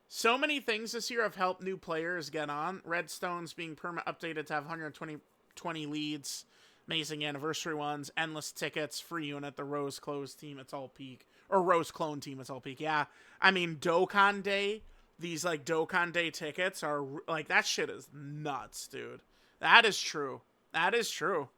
So many things this year have helped new players get on. Redstone's being perma updated to have 120 leads, amazing anniversary ones, endless tickets, free unit, the Rose Close team, it's all peak. Or Rose Clone team, it's all peak. Yeah, I mean, Dokkan Day, these, like, Dokkan Day tickets are, like, that shit is nuts, dude. That is true. That is true.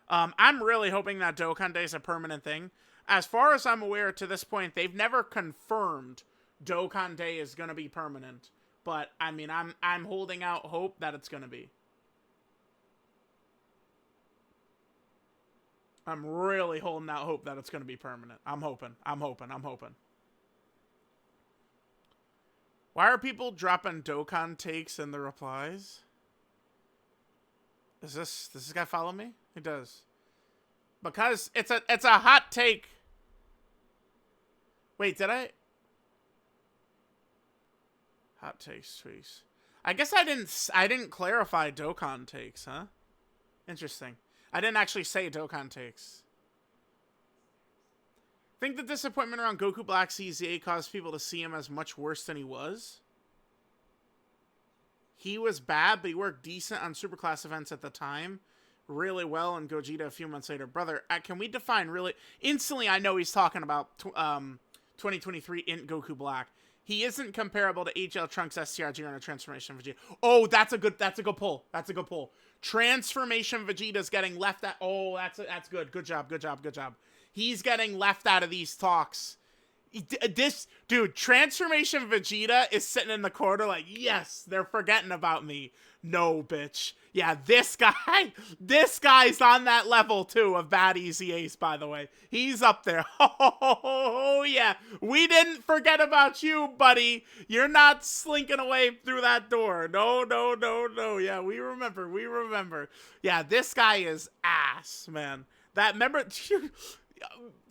I'm really hoping that Dokkan Day is a permanent thing. As far as I'm aware, to this point, they've never confirmed Dokkan Day is going to be permanent. But, I mean, I'm holding out hope that it's going to be. I'm really holding out hope that it's going to be permanent. I'm hoping. Why are people dropping Dokkan takes in the replies? Does this guy follow me? He does. Because it's a hot take. Wait, did I? Hot takes, tweaks. I guess I didn't clarify Dokkan takes, huh? Interesting. I didn't actually say Dokkan takes. Think the disappointment around Goku Black CZA caused people to see him as much worse than he was? He was bad, but he worked decent on Superclass events at the time. Really well in Gogeta a few months later. Brother, can we define really... Instantly, I know he's talking about 2023 in Goku Black. He isn't comparable to HL Trunks STRG on a Transformation Vegeta. Oh, that's a good pull. That's a good pull. Transformation Vegeta's getting left out. Oh, that's good. Good job. He's getting left out of these talks. This dude, Transformation Vegeta is sitting in the corner like, yes, they're forgetting about me. No, bitch. Yeah, this guy's on that level too of Bad Easy Ace, by the way. He's up there. Oh, yeah. We didn't forget about you, buddy. You're not slinking away through that door. No. Yeah, we remember. Yeah, this guy is ass, man. Remember,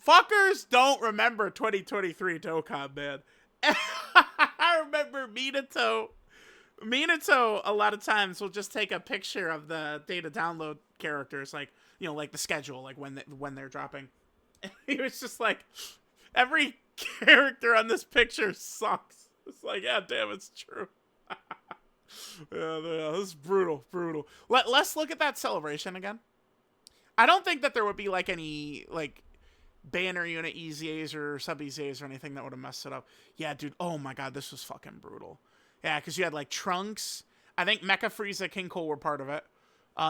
fuckers don't remember 2023 Dokkan, man. I remember Minato a lot of times will just take a picture of the data download characters, like, like the schedule, like when they're dropping. He was just like, every character on this picture sucks. It's like, yeah, damn, it's true. yeah, this is brutal. Let's look at that celebration again. I don't think that there would be like any like banner unit EZAs or sub EZAs or anything that would have messed it up. Yeah, dude. Oh my god, this was fucking brutal. Yeah, because you had like Trunks. I think Mecha Frieza, King Cole were part of it.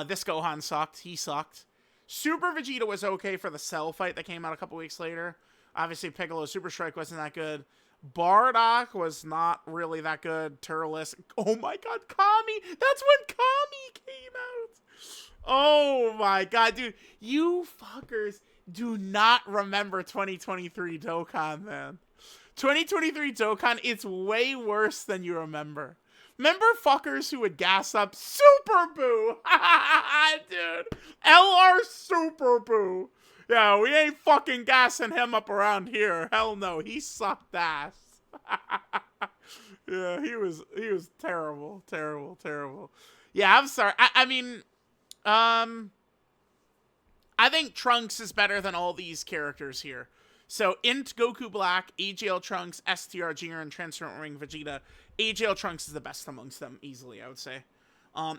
This Gohan sucked. He sucked. Super Vegeta was okay for the Cell fight that came out a couple weeks later. Obviously, Piccolo Super Strike wasn't that good. Bardock was not really that good. Turles. Oh my god, Kami! That's when Kami came out! Oh my god, dude. You fuckers do not remember 2023 Dokkan, man. 2023 Dokkan, it's way worse than you remember. Remember fuckers who would gas up Super Boo? Dude. LR Super Boo. Yeah, we ain't fucking gassing him up around here. Hell no, he sucked ass. Yeah, he was terrible, terrible, terrible. Yeah, I'm sorry. I mean, I think Trunks is better than all these characters here. So, Int Goku Black, AGL Trunks, STR Jiren, Transforming Vegeta. AGL Trunks is the best amongst them, easily, I would say.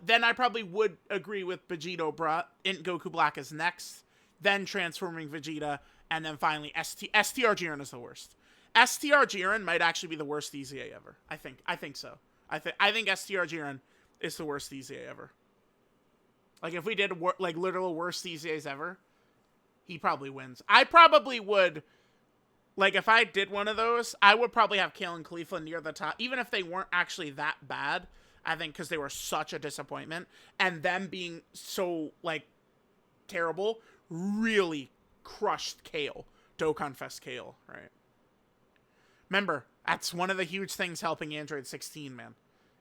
Then I probably would agree with Vegito, bruh. Int Goku Black is next. Then Transforming Vegeta. And then finally, STR Jiren is the worst. STR Jiren might actually be the worst EZA ever. I think so. I think STR Jiren is the worst EZA ever. Like, if we did, like, literal worst EZAs ever, he probably wins. I probably would, like, if I did one of those, I would probably have Kale and Khalifa near the top, even if they weren't actually that bad, I think, because they were such a disappointment, and them being so, like, terrible really crushed Kale. Dokkan Fest Kale, right? Remember, that's one of the huge things helping Android 16, man,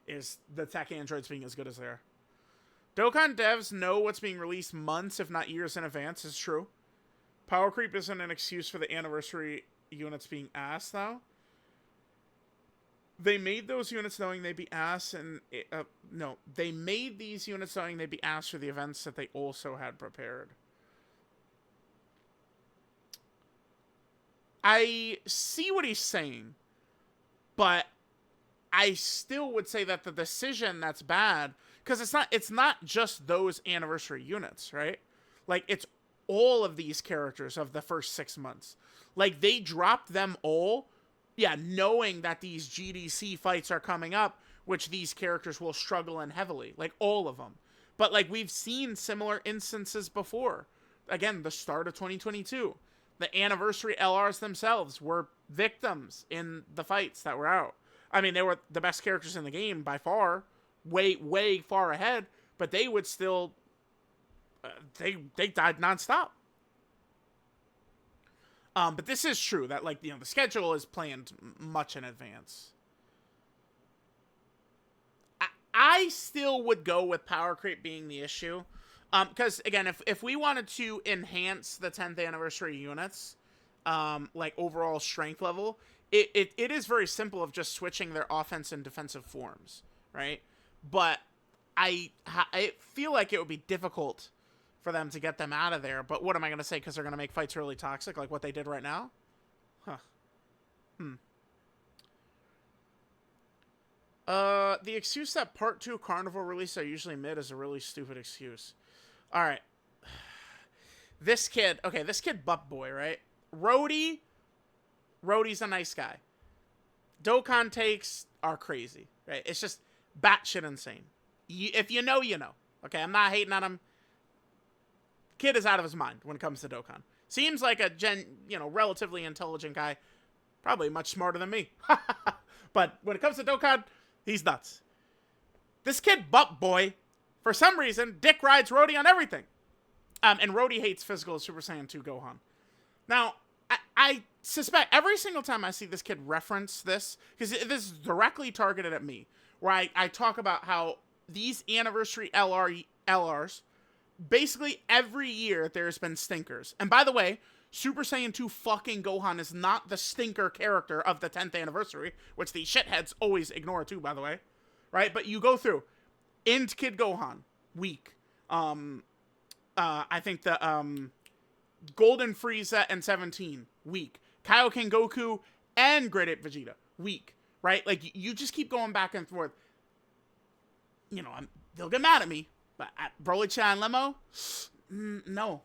is the tech androids being as good as they are. Dokkan devs know what's being released months, if not years in advance, is true. Power creep isn't an excuse for the anniversary units being ass, though. They made those units knowing they'd be ass, and... no, they made these units knowing they'd be ass for the events that they also had prepared. I see what he's saying, but I still would say that the decision that's bad... Because it's not just those anniversary units, right? Like, it's all of these characters of the first 6 months. Like, they dropped them all, yeah, knowing that these GDC fights are coming up, which these characters will struggle in heavily. Like, all of them. But, like, we've seen similar instances before. Again, the start of 2022. The anniversary LRs themselves were victims in the fights that were out. I mean, they were the best characters in the game by far. Way far ahead, but they would still they died nonstop. But this is true that, like, you know, the schedule is planned much in advance. I still would go with power creep being the issue, because again, if we wanted to enhance the 10th anniversary units, like overall strength level, it is very simple of just switching their offense and defensive forms, right? But I feel like it would be difficult for them to get them out of there. But what am I going to say? Because they're going to make fights really toxic, like what they did right now? Huh. The excuse that Part 2 Carnival releases are usually mid is a really stupid excuse. Alright. This kid Butt Boy, right? Rhodey's a nice guy. Dokkan takes are crazy, right? It's just batshit insane. If you know, you know. Okay, I'm not hating on him. Kid is out of his mind when it comes to Dokkan. Seems like a relatively intelligent guy. Probably much smarter than me. But when it comes to Dokkan, he's nuts. This kid, Butt Boy, for some reason, dick rides Rhodey on everything. And Rhodey hates physical Super Saiyan 2 Gohan. Now, I suspect every single time I see this kid reference this, because this is directly targeted at me, where I talk about how these anniversary LRs, basically every year there's been stinkers. And by the way, Super Saiyan 2 fucking Gohan is not the stinker character of the 10th anniversary, which the shitheads always ignore too, by the way. Right? But you go through Int Kid Gohan, weak. I think the Golden Frieza and 17, weak. Kaioken Goku and Great Ape Vegeta, weak. Right? Like, you just keep going back and forth. You know, they'll get mad at me, but at Broly-chan Lemo, no.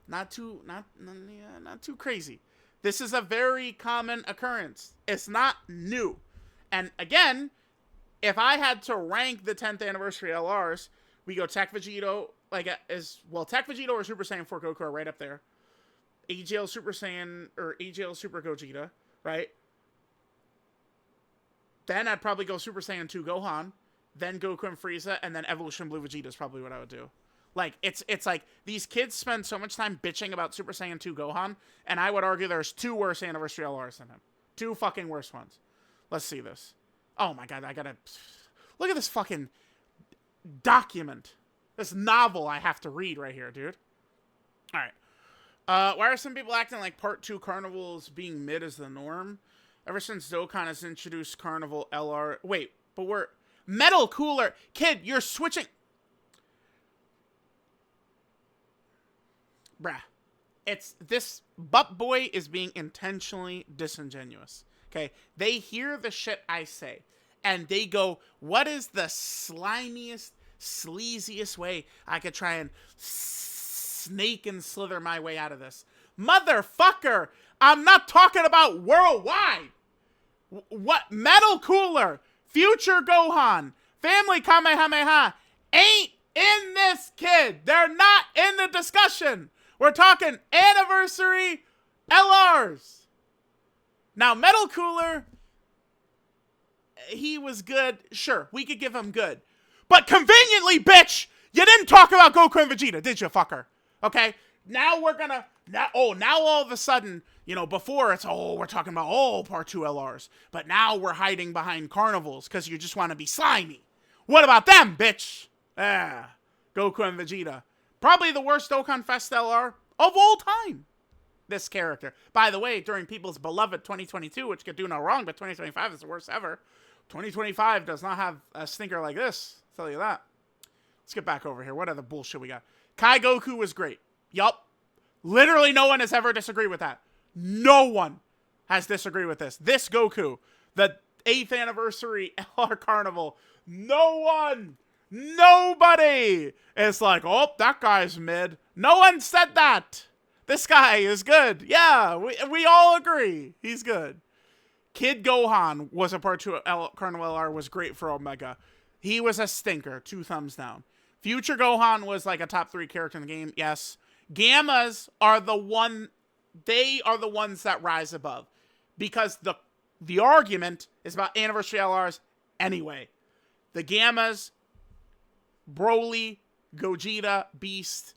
Not too crazy. This is a very common occurrence. It's not new. And again, if I had to rank the 10th anniversary LRs, we go Tech Vegito, Tech Vegito or Super Saiyan 4 Goku are right up there. AGL Super Saiyan, or AGL Super Gogeta, right? Then I'd probably go Super Saiyan 2 Gohan, then Goku and Frieza, and then Evolution Blue Vegeta is probably what I would do. Like, it's like, these kids spend so much time bitching about Super Saiyan 2 Gohan, and I would argue there's 2 worse Anniversary LRs than him. 2 fucking worse ones. Let's see this. Oh my god, I gotta... Look at this fucking document. This novel I have to read right here, dude. Alright. Why are some people acting like Part 2 Carnivals being mid is the norm? Ever since Dokkan has introduced Carnival LR... Wait, but we're... Metal Cooler! Kid, you're switching... Bruh. It's... This butt boy is being intentionally disingenuous. Okay? They hear the shit I say. And they go, what is the slimiest, sleaziest way I could try and snake and slither my way out of this? Motherfucker! I'm not talking about worldwide! What? Metal Cooler, Future Gohan, Family Kamehameha ain't in this, kid. They're not in the discussion. We're talking Anniversary LRs. Now, Metal Cooler, he was good. Sure, we could give him good. But conveniently, bitch, you didn't talk about Goku and Vegeta, did you, fucker? Okay? Now we're gonna... Now all of a sudden, you know, before it's, we're talking about, Part 2 LRs. But now we're hiding behind Carnivals because you just want to be slimy. What about them, bitch? Goku and Vegeta. Probably the worst Dokkan Fest LR of all time. This character. By the way, during people's beloved 2022, which could do no wrong, but 2025 is the worst ever. 2025 does not have a stinker like this. I'll tell you that. Let's get back over here. What other bullshit we got? Kai Goku was great. Yup. Literally no one has ever disagreed with that. No one has disagreed with this. This Goku, the 8th anniversary LR Carnival, no one, nobody is like, oh, that guy's mid. No one said that. This guy is good. Yeah, we all agree. He's good. Kid Gohan was a Part 2 Carnival LR, was great for Omega. He was a stinker. 2 thumbs down. Future Gohan was like a top 3 character in the game. Yes. Gammas are they are the ones that rise above. Because the argument is about Anniversary LRs anyway. The Gammas, Broly, Gogeta, Beast,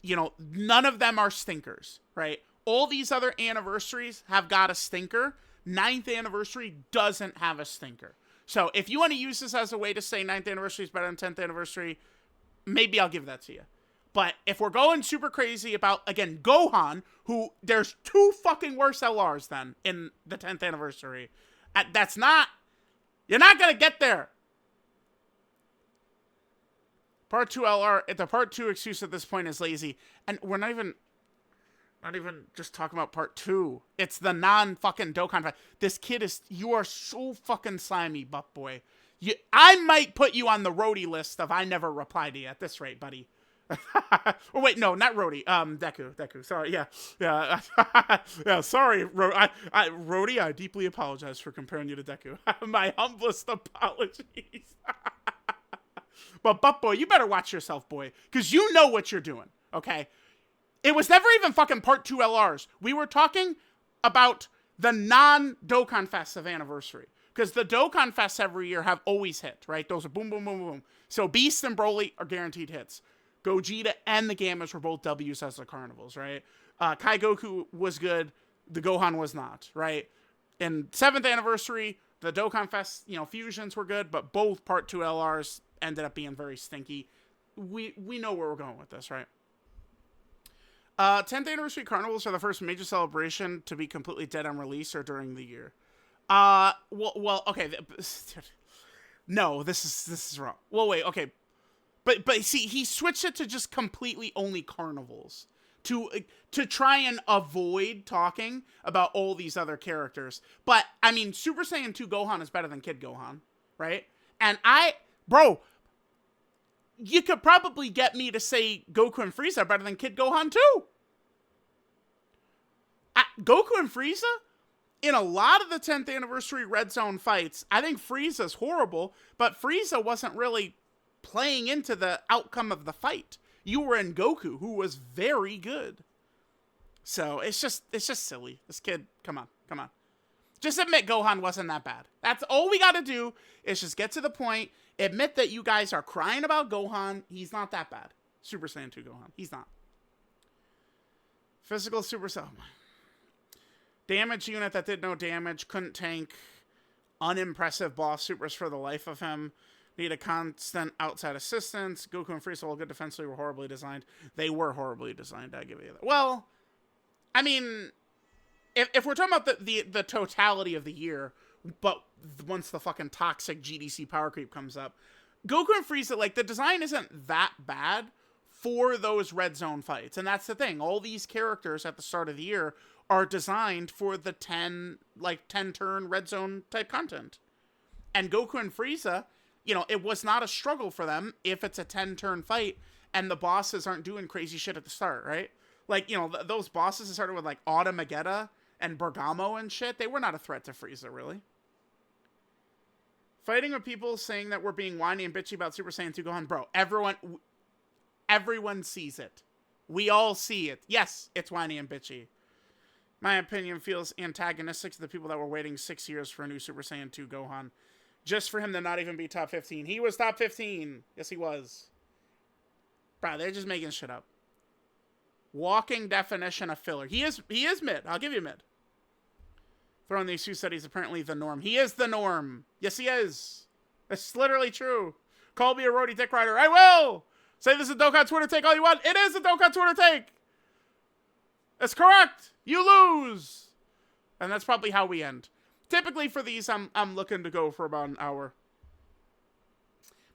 you know, none of them are stinkers, right? All these other anniversaries have got a stinker. 9th anniversary doesn't have a stinker. So if you want to use this as a way to say 9th anniversary is better than 10th anniversary, maybe I'll give that to you. But if we're going super crazy about, again, Gohan, who there's 2 fucking worse LRs than in the 10th anniversary, that's not, you're not going to get there. Part 2 LR, the Part 2 excuse at this point is lazy. And we're not even just talking about Part 2. It's the non-fucking Dokkan. This kid is, you are so fucking slimy, butt boy. I might put you on the roadie list of I never reply to you at this rate, buddy. Oh, wait, no, not Rhodey. Deku. Sorry, yeah. Yeah, sorry, Rhodey, I deeply apologize for comparing you to Deku. My humblest apologies. But, boy, you better watch yourself, boy, because you know what you're doing, okay? It was never even fucking Part 2 LRs. We were talking about the non-Dokkan Fests of Anniversary. Because the Dokkan Fests every year have always hit, right? Those are boom, boom, boom, boom. So Beast and Broly are guaranteed hits. Gogeta and the Gammas were both W's as the Carnivals, right? Kai Goku was good. The Gohan was not, right? In 7th anniversary, the Dokkan Fest, you know, fusions were good, but both Part 2 LRs ended up being very stinky. We know where we're going with this, right? 10th anniversary Carnivals are the first major celebration to be completely dead on release or during the year. Well, okay. No, this is wrong. Well, wait, okay. But see, he switched it to just completely only Carnivals to try and avoid talking about all these other characters. But I mean, Super Saiyan 2 Gohan is better than Kid Gohan, right? And bro, you could probably get me to say Goku and Frieza are better than Kid Gohan too. Goku and Frieza, in a lot of the 10th anniversary Red Zone fights, I think Frieza's horrible, but Frieza wasn't really playing into the outcome of the fight. You were in Goku, who was very good. So it's just silly. This kid, come on. Just admit Gohan wasn't that bad. That's all we gotta do is just get to the point, admit that you guys are crying about Gohan. He's not that bad. Super Saiyan 2 Gohan. He's not. Physical Super Saiyan. Damage unit that did no damage. Couldn't tank. Unimpressive boss supers for the life of him. Need a constant outside assistance. Goku and Frieza, while good defensively, were horribly designed. They were horribly designed, I give you that. Well, I mean, if we're talking about the totality of the year, but once the fucking toxic GDC power creep comes up, Goku and Frieza, like, the design isn't that bad for those red zone fights. And that's the thing. All these characters at the start of the year are designed for the 10 turn red zone type content. And Goku and Frieza, you know, it was not a struggle for them if it's a 10 turn fight and the bosses aren't doing crazy shit at the start, right? Like, you know, those bosses that started with, like, Automagetta and Bergamo and shit, they were not a threat to Frieza, really. Fighting with people saying that we're being whiny and bitchy about Super Saiyan 2 Gohan. Bro, everyone sees it. We all see it. Yes, it's whiny and bitchy. My opinion feels antagonistic to the people that were waiting 6 years for a new Super Saiyan 2 Gohan. Just for him to not even be top 15. He was top 15. Yes, he was. Bro, they're just making shit up. Walking definition of filler. He is mid. I'll give you mid. Throwing these two studies apparently the norm. He is the norm. Yes, he is. That's literally true. Call me a roadie dick rider. I will! Say this is a Dokkan Twitter take all you want. It is a Dokkan Twitter take! That's correct! You lose! And that's probably how we end. Typically for these, I'm looking to go for about an hour.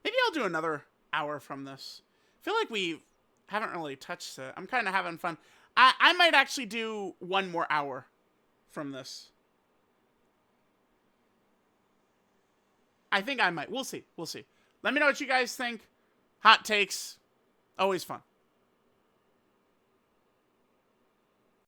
Maybe I'll do another hour from this. I feel like we haven't really touched it. I'm kind of having fun. I might actually do one more hour from this. I think I might. We'll see. We'll see. Let me know what you guys think. Hot takes. Always fun.